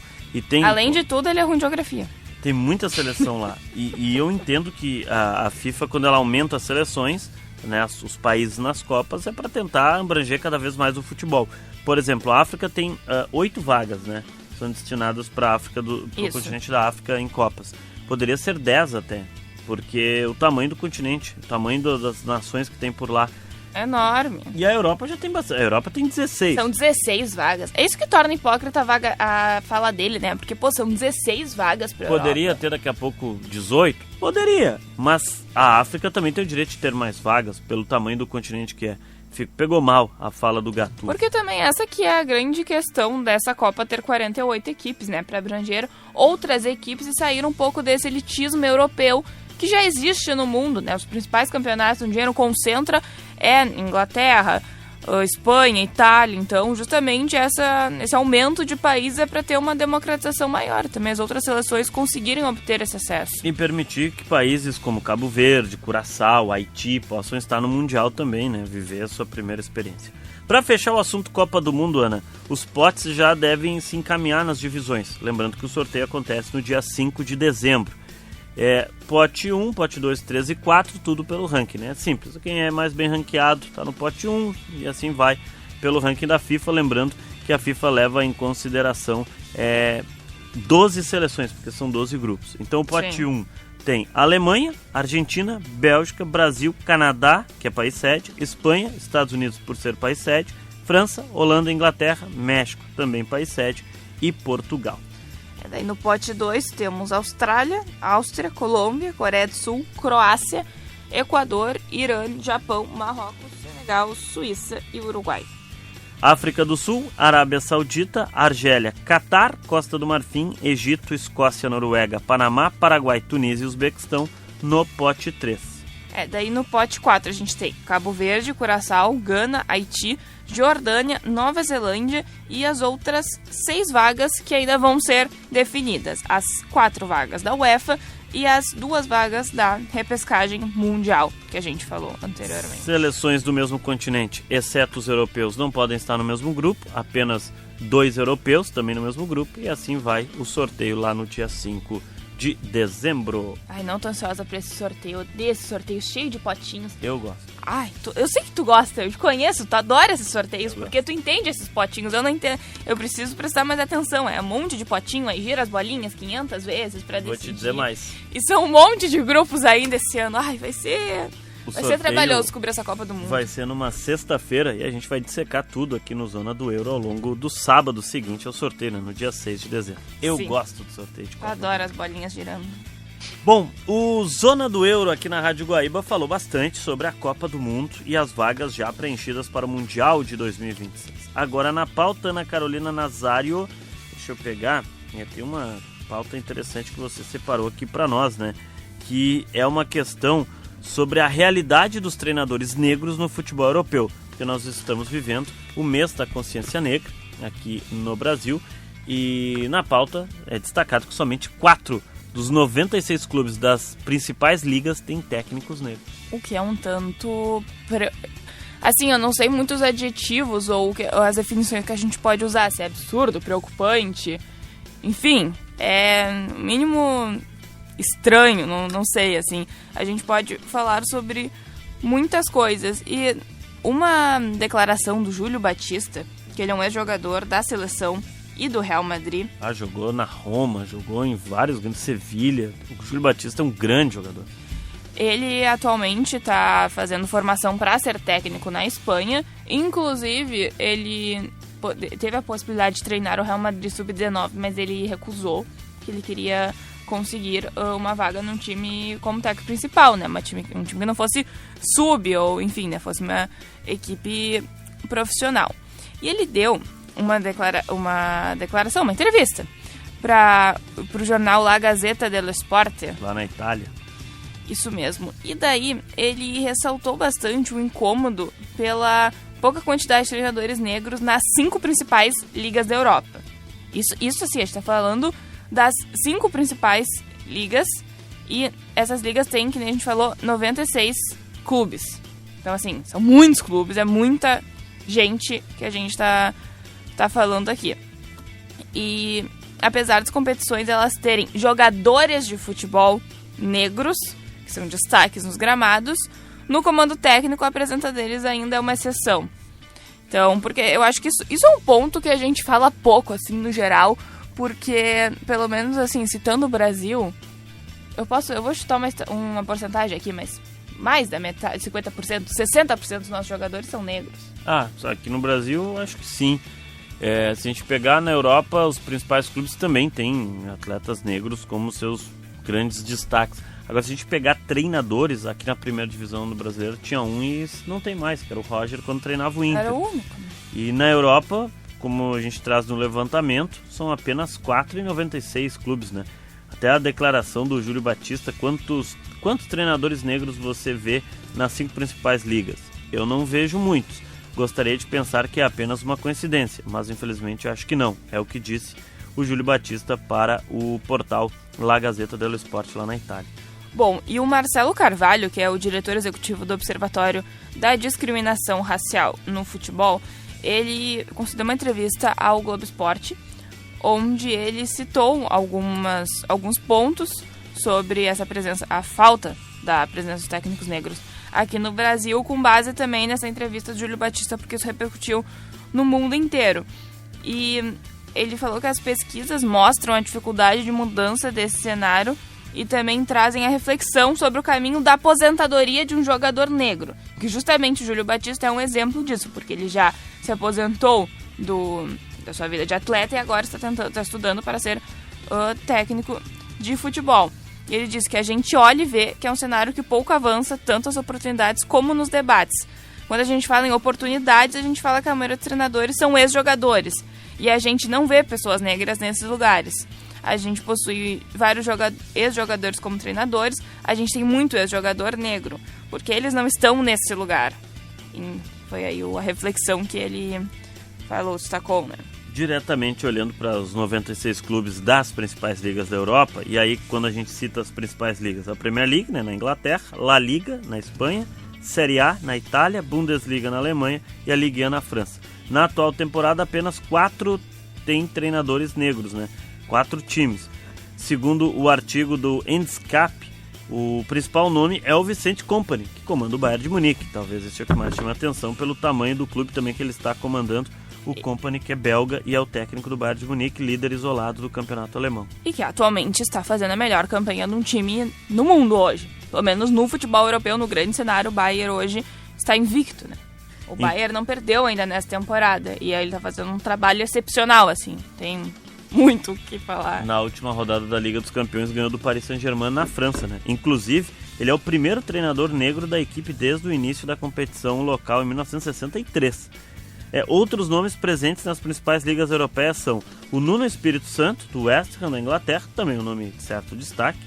Além de tudo, ele é ruim de geografia. Tem muita seleção lá. E eu entendo que a FIFA, quando ela aumenta as seleções, né, os países nas Copas, é para tentar abranger cada vez mais o futebol. Por exemplo, a África tem 8 vagas, né? São destinadas para o continente da África em Copas. Poderia ser 10 até, porque o tamanho do continente, o tamanho das nações que tem por lá. É enorme. E a Europa já tem bastante. A Europa tem 16. São 16 vagas. É isso que torna hipócrita a fala dele, né? Porque, são 16 vagas pra Poderia Europa. ter daqui a pouco 18? Poderia. Mas a África também tem o direito de ter mais vagas pelo tamanho do continente que é. Pegou mal a fala do Gattuso. Porque também essa que é a grande questão dessa Copa ter 48 equipes, né? Pra abranger outras equipes e sair um pouco desse elitismo europeu que já existe no mundo, né? Os principais campeonatos onde o dinheiro concentra é Inglaterra, Espanha, Itália. Então, justamente esse aumento de países é para ter uma democratização maior. Também as outras seleções conseguirem obter esse acesso. E permitir que países como Cabo Verde, Curaçao, Haiti possam estar no Mundial também, né? Viver a sua primeira experiência. Para fechar o assunto Copa do Mundo, Ana, os potes já devem se encaminhar nas divisões. Lembrando que o sorteio acontece no dia 5 de dezembro. Pote 1, pote 2, 3 e 4, tudo pelo ranking, né? É simples, quem é mais bem ranqueado está no pote 1 e assim vai pelo ranking da FIFA, lembrando que a FIFA leva em consideração 12 seleções, porque são 12 grupos. Então o pote 1 tem Alemanha, Argentina, Bélgica, Brasil, Canadá, que é país sede, Espanha, Estados Unidos por ser país sede, França, Holanda, Inglaterra, México, também país sede, e Portugal. Daí no pote 2 temos Austrália, Áustria, Colômbia, Coreia do Sul, Croácia, Equador, Irã, Japão, Marrocos, Senegal, Suíça e Uruguai. África do Sul, Arábia Saudita, Argélia, Catar, Costa do Marfim, Egito, Escócia, Noruega, Panamá, Paraguai, Tunísia e Uzbequistão no pote 3. Daí no pote 4 a gente tem Cabo Verde, Curaçao, Gana, Haiti, Jordânia, Nova Zelândia e as outras 6 vagas que ainda vão ser definidas. As 4 vagas da UEFA e as 2 vagas da repescagem mundial, que a gente falou anteriormente. Seleções do mesmo continente, exceto os europeus, não podem estar no mesmo grupo, apenas 2 europeus também no mesmo grupo, e assim vai o sorteio lá no dia 5 de dezembro. Ai, não tô ansiosa pra esse sorteio, desse sorteio cheio de potinhos. Eu gosto. Ai, eu sei que tu gosta, eu te conheço, tu adora esses sorteios, porque tu entende esses potinhos, eu não entendo, eu preciso prestar mais atenção, é um monte de potinho, aí gira as bolinhas 500 vezes pra decidir. Vou te dizer mais. E são um monte de grupos ainda esse ano, ai, vai ser trabalhoso cobrir essa Copa do Mundo. Vai ser numa sexta-feira e a gente vai dissecar tudo aqui no Zona do Euro ao longo do sábado seguinte ao sorteio, né, no dia 6 de dezembro. Eu gosto do sorteio de Copa. Adoro as bolinhas girando. Bom, o Zona do Euro aqui na Rádio Guaíba falou bastante sobre a Copa do Mundo e as vagas já preenchidas para o Mundial de 2026. Agora na pauta, Ana Carolina Nazário, deixa eu pegar, tem uma pauta interessante que você separou aqui para nós, né? Que é uma questão sobre a realidade dos treinadores negros no futebol europeu, porque nós estamos vivendo o mês da consciência negra aqui no Brasil e na pauta é destacado que somente 4 dos 96 clubes das principais ligas têm técnicos negros. O que é um tanto... Assim, eu não sei muitos adjetivos ou as definições que a gente pode usar, se é absurdo, preocupante, enfim, é no mínimo estranho, não sei, assim. A gente pode falar sobre muitas coisas. E uma declaração do Júlio Batista, que ele é um ex-jogador da seleção e do Real Madrid. Jogou na Roma, jogou em vários grandes, Sevilha. O Júlio Batista é um grande jogador. Ele atualmente está fazendo formação para ser técnico na Espanha. Inclusive, ele teve a possibilidade de treinar o Real Madrid Sub-19, mas ele recusou, que ele queria conseguir uma vaga num time como técnico principal, né? Um time que não fosse sub, ou enfim, né? Fosse uma equipe profissional. E ele deu uma declaração, uma entrevista para o jornal La Gazzetta dello Sport. Lá na Itália. Isso mesmo. E daí ele ressaltou bastante o incômodo pela pouca quantidade de treinadores negros nas 5 principais ligas da Europa. Isso assim, a gente está falando das 5 principais ligas, e essas ligas têm, que nem a gente falou, 96 clubes. Então, assim, são muitos clubes, é muita gente que a gente tá falando aqui. E apesar das competições elas terem jogadores de futebol negros, que são destaques nos gramados, no comando técnico a presença deles ainda é uma exceção. Então, porque eu acho que isso é um ponto que a gente fala pouco, assim, no geral, porque, pelo menos, assim, citando o Brasil, eu vou chutar uma porcentagem aqui, mas mais da metade, 50%, 60% dos nossos jogadores são negros. Aqui no Brasil, acho que sim. Se a gente pegar na Europa, os principais clubes também têm atletas negros como seus grandes destaques. Agora, se a gente pegar treinadores, aqui na primeira divisão do brasileiro, tinha um e não tem mais, que era o Roger quando treinava o Inter. Era o único. E na Europa, como a gente traz no levantamento, são apenas 4,96 clubes, né? Até a declaração do Júlio Batista, quantos treinadores negros você vê nas 5 principais ligas? Eu não vejo muitos. Gostaria de pensar que é apenas uma coincidência, mas infelizmente eu acho que não. É o que disse o Júlio Batista para o portal La Gazzetta dello Sport lá na Itália. Bom, e o Marcelo Carvalho, que é o diretor executivo do Observatório da Discriminação Racial no Futebol, ele concedeu uma entrevista ao Globo Esporte, onde ele citou alguns pontos sobre essa presença, a falta da presença dos técnicos negros aqui no Brasil, com base também nessa entrevista do Júlio Batista, porque isso repercutiu no mundo inteiro. E ele falou que as pesquisas mostram a dificuldade de mudança desse cenário e também trazem a reflexão sobre o caminho da aposentadoria de um jogador negro, que justamente o Júlio Batista é um exemplo disso, porque ele já se aposentou da sua vida de atleta e agora está estudando para ser técnico de futebol. E ele diz que a gente olha e vê que é um cenário que pouco avança tanto as oportunidades como nos debates. Quando a gente fala em oportunidades, a gente fala que a maioria dos treinadores são ex-jogadores, e a gente não vê pessoas negras nesses lugares. A gente possui vários ex-jogadores como treinadores, a gente tem muito ex-jogador negro, porque eles não estão nesse lugar. E foi aí a reflexão que ele falou, destacou, né? Diretamente olhando para os 96 clubes das principais ligas da Europa, e aí quando a gente cita as principais ligas, a Premier League, né, na Inglaterra, La Liga na Espanha, Série A na Itália, Bundesliga na Alemanha e a Ligue 1 na França. Na atual temporada, apenas 4 tem treinadores negros, né? 4 times. Segundo o artigo do Enscap, o principal nome é o Vicente Kompany, que comanda o Bayern de Munique. Talvez esse é o que mais chama a atenção pelo tamanho do clube também que ele está comandando. O Kompany, que é belga e é o técnico do Bayern de Munique, líder isolado do campeonato alemão. E que atualmente está fazendo a melhor campanha de um time no mundo hoje. Pelo menos no futebol europeu, no grande cenário, o Bayern hoje está invicto, né? O Bayern não perdeu ainda nessa temporada. E aí ele está fazendo um trabalho excepcional, assim. Tem muito o que falar. Na última rodada da Liga dos Campeões ganhou do Paris Saint-Germain na França, né? Inclusive, ele é o primeiro treinador negro da equipe desde o início da competição local em 1963. Outros nomes presentes nas principais ligas europeias são o Nuno Espírito Santo, do West Ham, da Inglaterra, também um nome de certo destaque,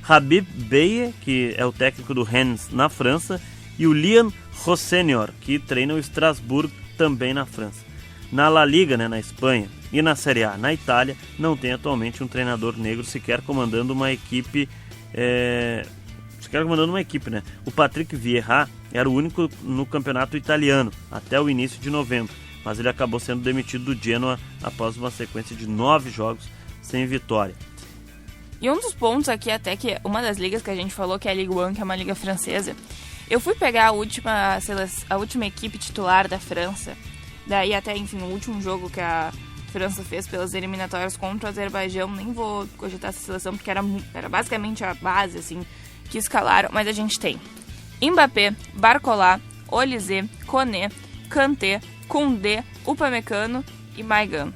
Habib Beye, que é o técnico do Rennes, na França, e o Liam Rossenior, que treina o Strasbourg, também na França. Na La Liga, né, na Espanha, e na Série A, na Itália, não tem atualmente um treinador negro sequer comandando uma equipe, né? O Patrick Vieira, era o único no campeonato italiano, até o início de novembro, mas ele acabou sendo demitido do Genoa após uma sequência de 9 jogos sem vitória. E um dos pontos aqui, até que uma das ligas que a gente falou, que é a Ligue 1, que é uma liga francesa, eu fui pegar a última equipe titular da França, daí até, enfim, o último jogo que a França fez pelas eliminatórias contra o Azerbaijão, nem vou cogitar essa seleção, porque era basicamente a base, assim, que escalaram, mas a gente tem Mbappé, Barcola, Olise, Koné, Kanté, Koundé, Upamecano e Maignan.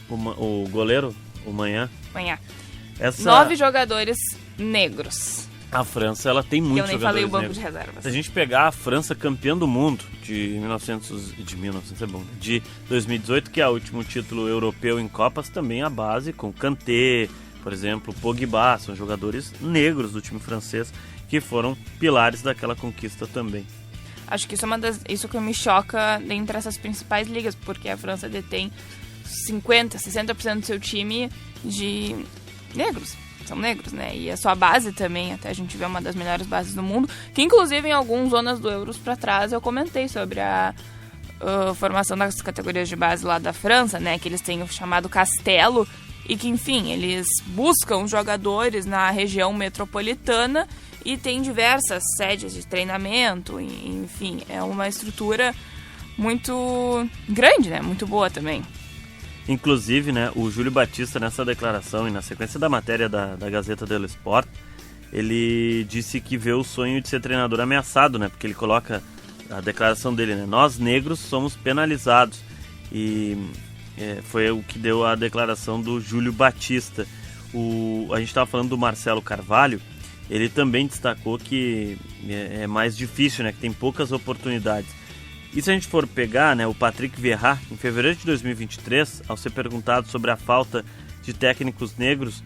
O goleiro, o Manhã. 9 jogadores negros. A França, ela tem muitos jogadores. Eu nem falei o banco de reservas. Se a gente pegar a França campeã do mundo de 2018, que é o último título europeu em Copas, também a base com Kanté, por exemplo, Pogba, são jogadores negros do time francês que foram pilares daquela conquista também. Acho que isso que me choca dentre essas principais ligas, porque a França detém 50%, 60% do seu time de negros. São negros, né? E a sua base também, até a gente vê uma das melhores bases do mundo, que inclusive em algumas zonas do Euros para trás eu comentei sobre a formação das categorias de base lá da França, né? Que eles têm o chamado Castelo e que, enfim, eles buscam jogadores na região metropolitana e tem diversas sedes de treinamento, enfim, é uma estrutura muito grande, né? Muito boa também. Inclusive, né, o Júlio Batista, nessa declaração e na sequência da matéria da Gazeta dello Sport, ele disse que vê o sonho de ser treinador ameaçado, né, porque ele coloca a declaração dele, né, nós negros somos penalizados, e foi o que deu a declaração do Júlio Batista. A gente estava falando do Marcelo Carvalho, ele também destacou que é mais difícil, né, que tem poucas oportunidades. E se a gente for pegar, né, o Patrick Vieira, em fevereiro de 2023, ao ser perguntado sobre a falta de técnicos negros,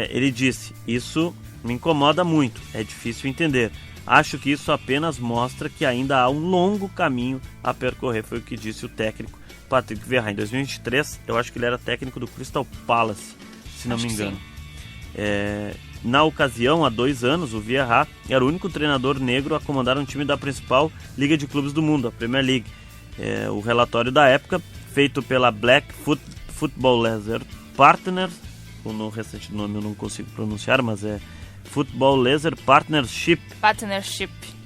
ele disse, isso me incomoda muito, é difícil entender. Acho que isso apenas mostra que ainda há um longo caminho a percorrer, foi o que disse o técnico Patrick Vieira. Em 2023, eu acho que ele era técnico do Crystal Palace, se não me engano. Na ocasião, há 2 anos, o Vieira era o único treinador negro a comandar um time da principal liga de clubes do mundo, a Premier League. O relatório da época, feito pela Black Football Leisure Partners, o restante nome eu não consigo pronunciar, mas é Football Leisure Partnership,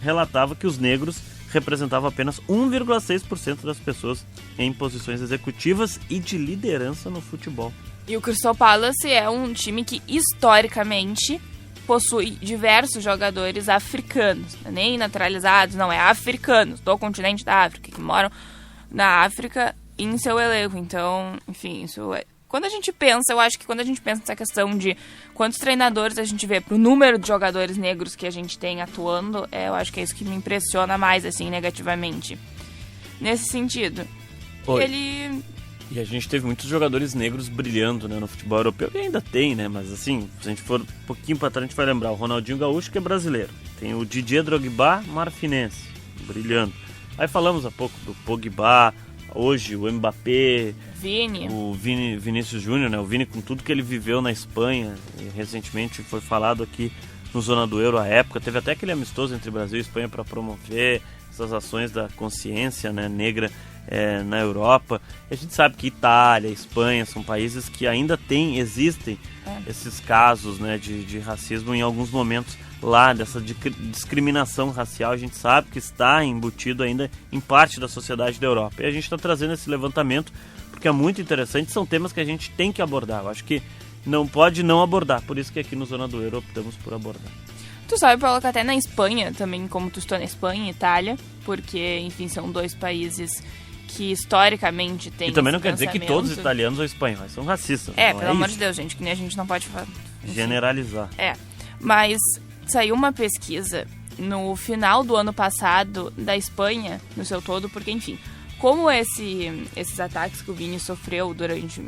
relatava que os negros representavam apenas 1,6% das pessoas em posições executivas e de liderança no futebol. E o Crystal Palace é um time que, historicamente, possui diversos jogadores africanos. Nem naturalizados, não, é africanos, do continente da África, que moram na África em seu elenco. Então, enfim, isso é... Quando a gente pensa, eu acho que quando a gente pensa nessa questão de quantos treinadores a gente vê pro número de jogadores negros que a gente tem atuando, eu acho que é isso que me impressiona mais, assim, negativamente. Nesse sentido. E a gente teve muitos jogadores negros brilhando, né, no futebol europeu, e ainda tem, né, mas assim, se a gente for um pouquinho para trás, a gente vai lembrar o Ronaldinho Gaúcho, que é brasileiro. Tem o Didier Drogba, marfinense, brilhando. Aí falamos há pouco do Pogba, hoje o Mbappé, o Vinícius Júnior, né, o Vini com tudo que ele viveu na Espanha, e recentemente foi falado aqui no Zona do Euro à época, teve até aquele amistoso entre Brasil e Espanha para promover essas ações da consciência, né, negra na Europa. E a gente sabe que Itália, Espanha são países que ainda existem esses casos, né, de racismo em alguns momentos lá, dessa discriminação racial. A gente sabe que está embutido ainda em parte da sociedade da Europa. E a gente está trazendo esse levantamento porque é muito interessante, são temas que a gente tem que abordar. Eu acho que não pode não abordar, por isso que aqui no Zona do Euro optamos por abordar. Tu sabe, Paulo, que até na Espanha, também como tu estou na Espanha e Itália, porque, enfim, são 2 países que historicamente têm. E também não quer dizer que todos os italianos ou espanhóis são racistas. Pelo amor de Deus, gente, que nem a gente não pode generalizar. Mas saiu uma pesquisa no final do ano passado da Espanha, no seu todo, porque, enfim, como esses ataques que o Vini sofreu durante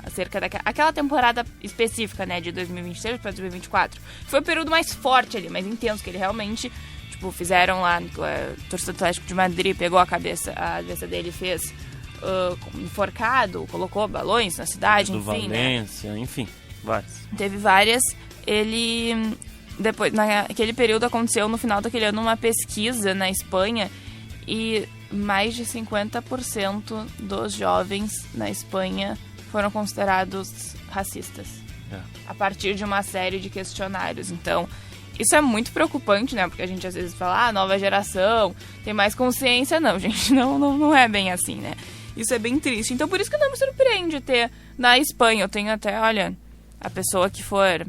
acerca daquela temporada específica, né, de 2023 para 2024, foi o período mais forte ali, mais intenso, que ele realmente, tipo, fizeram lá, a torcida do Atlético de Madrid pegou a cabeça dele e fez enforcado, colocou balões na cidade, do enfim, Valência, né? Enfim, várias. Teve várias. Ele depois, naquele período aconteceu no final daquele ano uma pesquisa na Espanha e mais de 50% dos jovens na Espanha foram considerados racistas. A partir de uma série de questionários. Então, isso é muito preocupante, né? Porque a gente às vezes fala, nova geração, tem mais consciência. Não, gente, não é bem assim, né? Isso é bem triste. Então, por isso que não me surpreende ter na Espanha. Eu tenho até, olha, a pessoa que for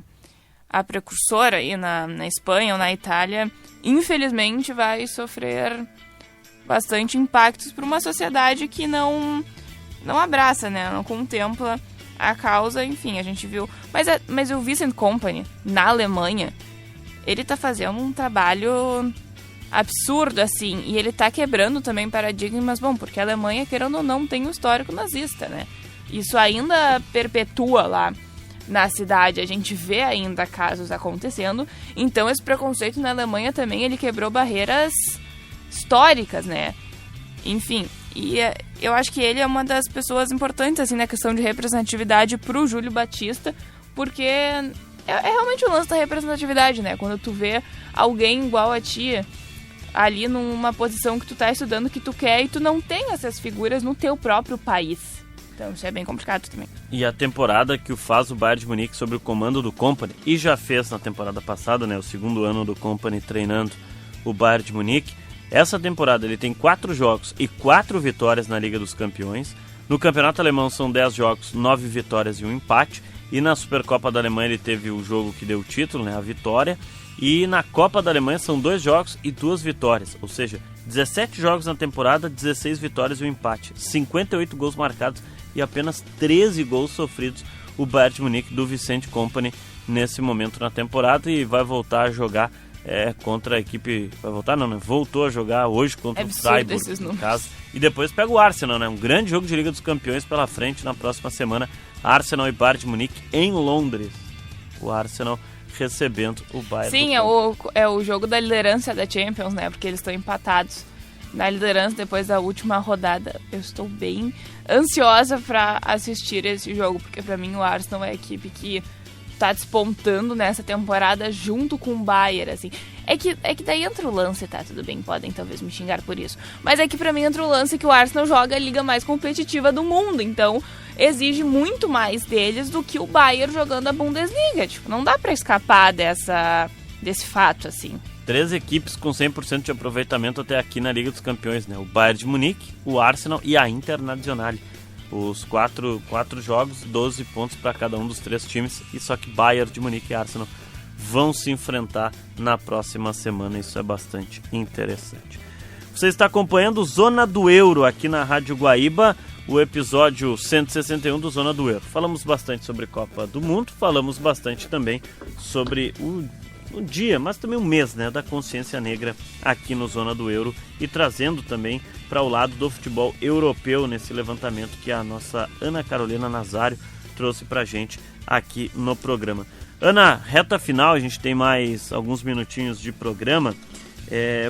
a precursora aí na Espanha ou na Itália, infelizmente vai sofrer bastante impactos por uma sociedade que não abraça, né? Não contempla a causa, enfim, a gente viu. Mas o Vincent Kompany, na Alemanha, ele tá fazendo um trabalho absurdo, assim, e ele tá quebrando também paradigmas, bom, porque a Alemanha, querendo ou não, tem um histórico nazista, né? Isso ainda perpetua lá na cidade, a gente vê ainda casos acontecendo, então esse preconceito na Alemanha também, ele quebrou barreiras históricas, né? Enfim, e eu acho que ele é uma das pessoas importantes, assim, na questão de representatividade pro Júlio Batista, porque é realmente o lance da representatividade, né? Quando tu vê alguém igual a ti ali numa posição que tu tá estudando, que tu quer, e tu não tem essas figuras no teu próprio país. Então isso é bem complicado também. E a temporada que faz o Bayern de Munique sob o comando do Kompany, e já fez na temporada passada, né? O segundo ano do Kompany treinando o Bayern de Munique. Essa temporada ele tem 4 jogos e 4 vitórias na Liga dos Campeões. No Campeonato Alemão são 10 jogos, 9 vitórias e 1 empate. E na Supercopa da Alemanha ele teve o jogo que deu o título, né, a vitória. E na Copa da Alemanha são 2 jogos e 2 vitórias. Ou seja, 17 jogos na temporada, 16 vitórias e 1 empate. 58 gols marcados e apenas 13 gols sofridos o Bayern de Munique do Vincent Kompany nesse momento na temporada. E vai voltar a jogar contra a equipe... Vai voltar não, né? Voltou a jogar hoje contra o Freiburg, no caso. E depois pega o Arsenal, né? Um grande jogo de Liga dos Campeões pela frente na próxima semana. Arsenal e Bayern de Munique em Londres. O Arsenal recebendo o Bayern. Sim, é o jogo da liderança da Champions, né? Porque eles estão empatados na liderança depois da última rodada. Eu estou bem ansiosa para assistir esse jogo, porque para mim o Arsenal é a equipe que tá despontando nessa temporada junto com o Bayern, assim. É que daí entra o lance, tá? Tudo bem, podem talvez me xingar por isso. Mas é que pra mim entra o lance que o Arsenal joga a liga mais competitiva do mundo. Então, exige muito mais deles do que o Bayern jogando a Bundesliga. Tipo, não dá pra escapar desse fato, assim. 3 equipes com 100% de aproveitamento até aqui na Liga dos Campeões, né? O Bayern de Munique, o Arsenal e a Internazionale. Os 4 jogos, 12 pontos para cada um dos 3 times. E só que Bayern de Munique e Arsenal vão se enfrentar na próxima semana. Isso é bastante interessante. Você está acompanhando Zona do Euro aqui na Rádio Guaíba, o episódio 161 do Zona do Euro. Falamos bastante sobre Copa do Mundo, falamos bastante também sobre o dia, mas também o mês, né, da consciência negra aqui no Zona do Euro, e trazendo também para o lado do futebol europeu nesse levantamento que a nossa Ana Carolina Nazário trouxe para a gente aqui no programa. Ana, reta final, a gente tem mais alguns minutinhos de programa.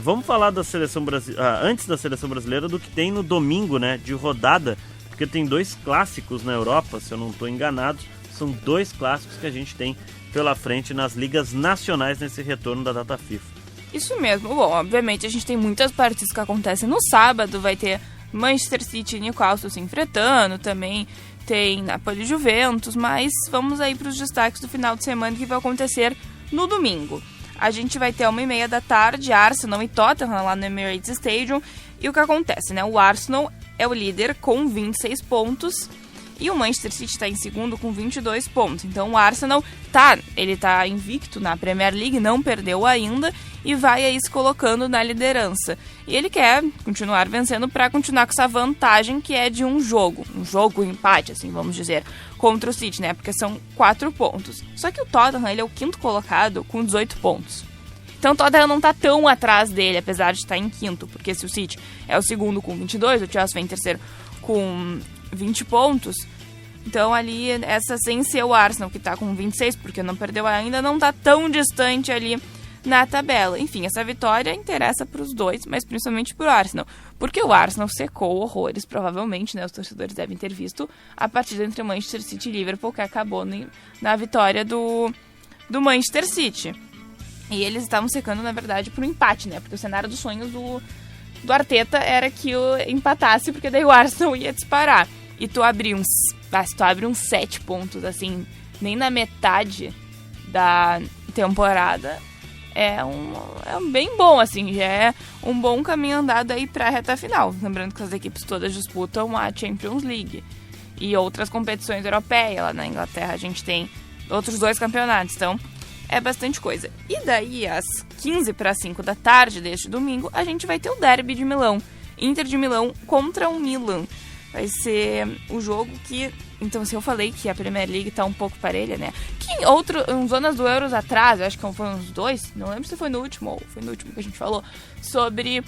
Vamos falar da seleção brasileira, antes da seleção brasileira, do que tem no domingo, né, de rodada, porque tem 2 clássicos na Europa, se eu não estou enganado, são 2 clássicos que a gente tem pela frente nas ligas nacionais nesse retorno da data FIFA. Isso mesmo. Bom, obviamente a gente tem muitas partidas que acontecem no sábado, vai ter Manchester City e Newcastle se enfrentando, também tem Napoli e Juventus, mas vamos aí para os destaques do final de semana que vai acontecer no domingo. A gente vai ter 1h30 da tarde, Arsenal e Tottenham lá no Emirates Stadium, e o que acontece, né? O Arsenal é o líder com 26 pontos, e o Manchester City está em segundo com 22 pontos. Então o Arsenal ele tá invicto na Premier League, não perdeu ainda e vai aí se colocando na liderança. E ele quer continuar vencendo para continuar com essa vantagem que é de um jogo empate, assim, vamos dizer, contra o City, né? Porque são 4 pontos. Só que o Tottenham, ele é o 5º colocado com 18 pontos. Então o Tottenham não tá tão atrás dele, apesar de estar em 5º, porque se o City é o 2º com 22, o Chelsea vem em 3º com 20 pontos. Então ali, essa sem ser o Arsenal, que tá com 26, porque não perdeu ainda, não tá tão distante ali na tabela. Enfim, essa vitória interessa pros dois, mas principalmente pro Arsenal, porque o Arsenal secou horrores, provavelmente, né? Os torcedores devem ter visto a partida entre Manchester City e Liverpool, que acabou na vitória do Manchester City. E eles estavam secando, na verdade, pro empate, né? Porque o cenário dos sonhos do Arteta era que o empatasse, porque daí o Arsenal ia disparar. E tu abre uns 7 pontos, assim, nem na metade da temporada, é bem bom, assim, já é um bom caminho andado aí pra reta final. Lembrando que as equipes todas disputam a Champions League e outras competições europeias. Lá na Inglaterra a gente tem outros 2 campeonatos, então é bastante coisa. E daí, às 4:45 da tarde deste domingo, a gente vai ter o derby de Milão. Inter de Milão contra o Milan. Vai ser o jogo que... Então, se eu falei que a Premier League tá um pouco parelha, né? Que uns zonas do Euros atrás, eu acho que foram uns 2, não lembro se foi no último ou foi no último que a gente falou, sobre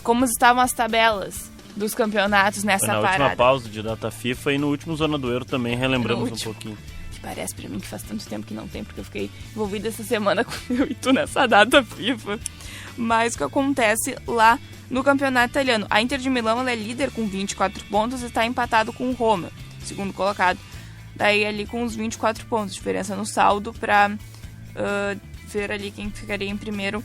como estavam as tabelas dos campeonatos nessa parada. Na última pausa de data FIFA e no último Zona do Euro também relembramos um pouquinho. Parece pra mim que faz tanto tempo que não tem, porque eu fiquei envolvida essa semana com eu e tu nessa data FIFA. Mas o que acontece lá no campeonato italiano? A Inter de Milão, ela é líder com 24 pontos e está empatado com o Roma, segundo colocado. Daí ali com os 24 pontos, diferença no saldo pra ver ali quem ficaria em primeiro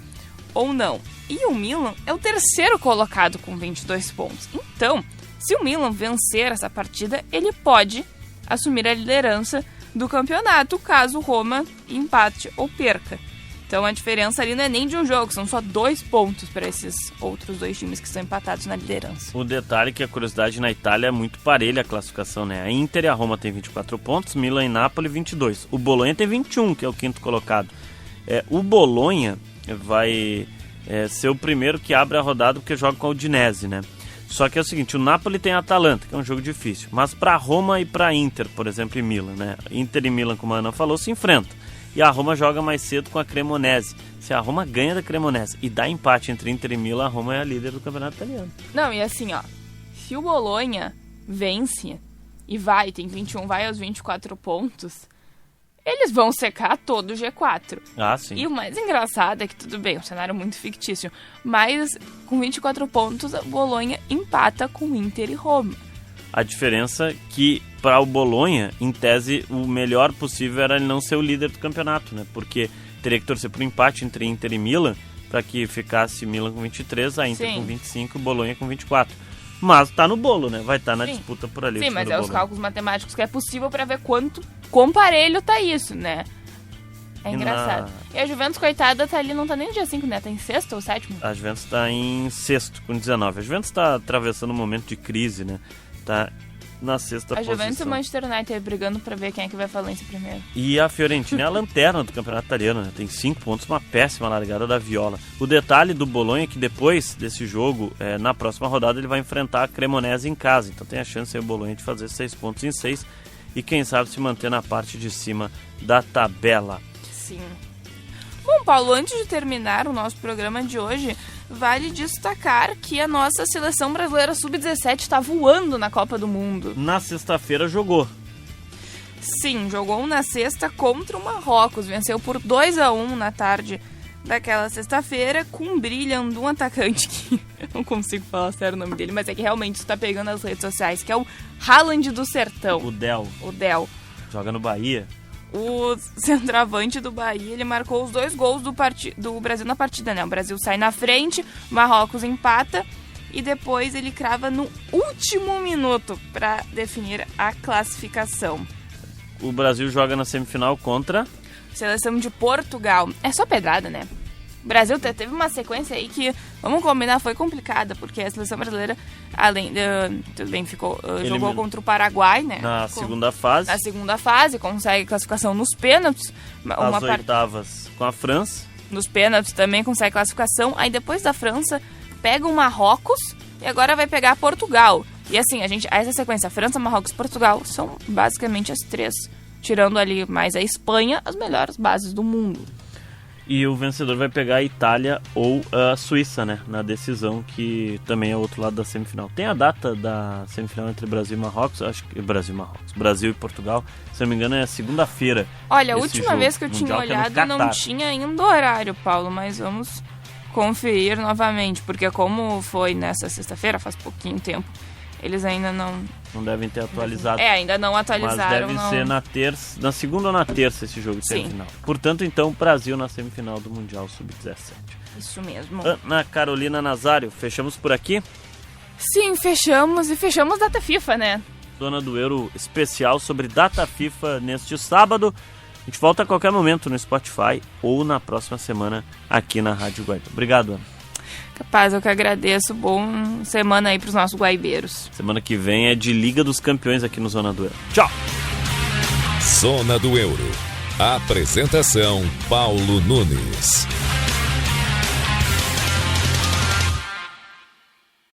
ou não. E o Milan é o terceiro colocado com 22 pontos. Então, se o Milan vencer essa partida, ele pode assumir a liderança do campeonato, caso o Roma empate ou perca. Então a diferença ali não é nem de um jogo, são só 2 pontos para esses outros 2 times que estão empatados na liderança. O detalhe é que a curiosidade na Itália é muito parelha a classificação, né? A Inter e a Roma tem 24 pontos, Milan e Napoli 22. O Bolonha tem 21, que é o 5º colocado. O Bolonha vai ser o primeiro que abre a rodada porque joga com a Udinese, né? Só que é o seguinte, o Napoli tem a Atalanta, que é um jogo difícil. Mas para Roma e para Inter, por exemplo, e Milan, né? Inter e Milan, como a Ana falou, se enfrentam. E a Roma joga mais cedo com a Cremonese. Se a Roma ganha da Cremonese e dá empate entre Inter e Milan, a Roma é a líder do campeonato italiano. Não, e assim, ó, se o Bolonha vence e tem 21, vai aos 24 pontos, eles vão secar todo o G4. Ah, sim. E o mais engraçado é que, tudo bem, é um cenário muito fictício, mas com 24 pontos, o Bolonha empata com Inter e Roma. A diferença é que, para o Bolonha, em tese, o melhor possível era ele não ser o líder do campeonato, né? Porque teria que torcer por um empate entre Inter e Milan, para que ficasse Milan com 23, a Inter com 25 e o Bolonha com 24. Mas tá no bolo, né? Vai estar na disputa por ali. Sim, mas os cálculos matemáticos que é possível para ver quão parelho tá isso, né? É engraçado. E a Juventus, coitada, tá ali, não tá nem no dia 5, né? Tá em 6º ou 7º? A Juventus tá em 6º, com 19. A Juventus tá atravessando um momento de crise, né? Tá na 6ª posição. A Juventus e o Manchester United brigando pra ver quem é que vai falência primeiro. E a Fiorentina é a lanterna do campeonato italiano, né? Tem 5 pontos, uma péssima largada da Viola. O detalhe do Bolonha é que depois desse jogo, na próxima rodada, ele vai enfrentar a Cremonese em casa. Então tem a chance aí o Bolonha de fazer 6 pontos em 6 e quem sabe se manter na parte de cima da tabela. Sim. Bom, Paulo, antes de terminar o nosso programa de hoje, vale destacar que a nossa seleção brasileira sub-17 está voando na Copa do Mundo. Na sexta-feira jogou. Sim, jogou na sexta contra o Marrocos. Venceu por 2-1 na tarde daquela sexta-feira, com um brilhante de um atacante que eu não consigo falar sério o nome dele, mas é que realmente está pegando as redes sociais, que é o Haaland do Sertão. O Del. Joga no Bahia. O centroavante do Bahia, ele marcou os 2 gols do Brasil na partida, né? O Brasil sai na frente, o Marrocos empata e depois ele crava no último minuto para definir a classificação. O Brasil joga na semifinal contra... Seleção de Portugal. É só pedrada, né? O Brasil teve uma sequência aí que, vamos combinar, foi complicada, porque a seleção brasileira, além de... Tudo bem, jogou contra o Paraguai, né? Na segunda fase. Na segunda fase, consegue classificação nos pênaltis. As oitavas com a França. Nos pênaltis também consegue classificação. Aí depois da França, pega o Marrocos e agora vai pegar Portugal. E assim, essa sequência, França, Marrocos e Portugal, são basicamente as 3, tirando ali mais a Espanha, as melhores bases do mundo. E o vencedor vai pegar a Itália ou a Suíça, né? Na decisão, que também é o outro lado da semifinal. Tem a data da semifinal entre Brasil e Marrocos? Acho que Brasil e Portugal. Se não me engano, é segunda-feira. Olha, a última vez que eu tinha olhado não tinha ainda horário, Paulo, mas vamos conferir novamente, porque como foi nessa sexta-feira, faz pouquinho tempo, eles ainda Não devem ter atualizado. Ainda não atualizaram. Mas deve ser na segunda ou na terça esse jogo de semifinal. Portanto, então, Brasil na semifinal do Mundial Sub-17. Isso mesmo. Ana Carolina Nazário, fechamos por aqui? Sim, fechamos. E fechamos data FIFA, né? Zona do Euro especial sobre data FIFA neste sábado. A gente volta a qualquer momento no Spotify ou na próxima semana aqui na Rádio Guaíba. Obrigado, Ana. Capaz, eu que agradeço. Bom semana aí pros nossos guaibeiros. Semana que vem é de Liga dos Campeões aqui no Zona do Euro. Tchau! Zona do Euro. Apresentação Paulo Nunes.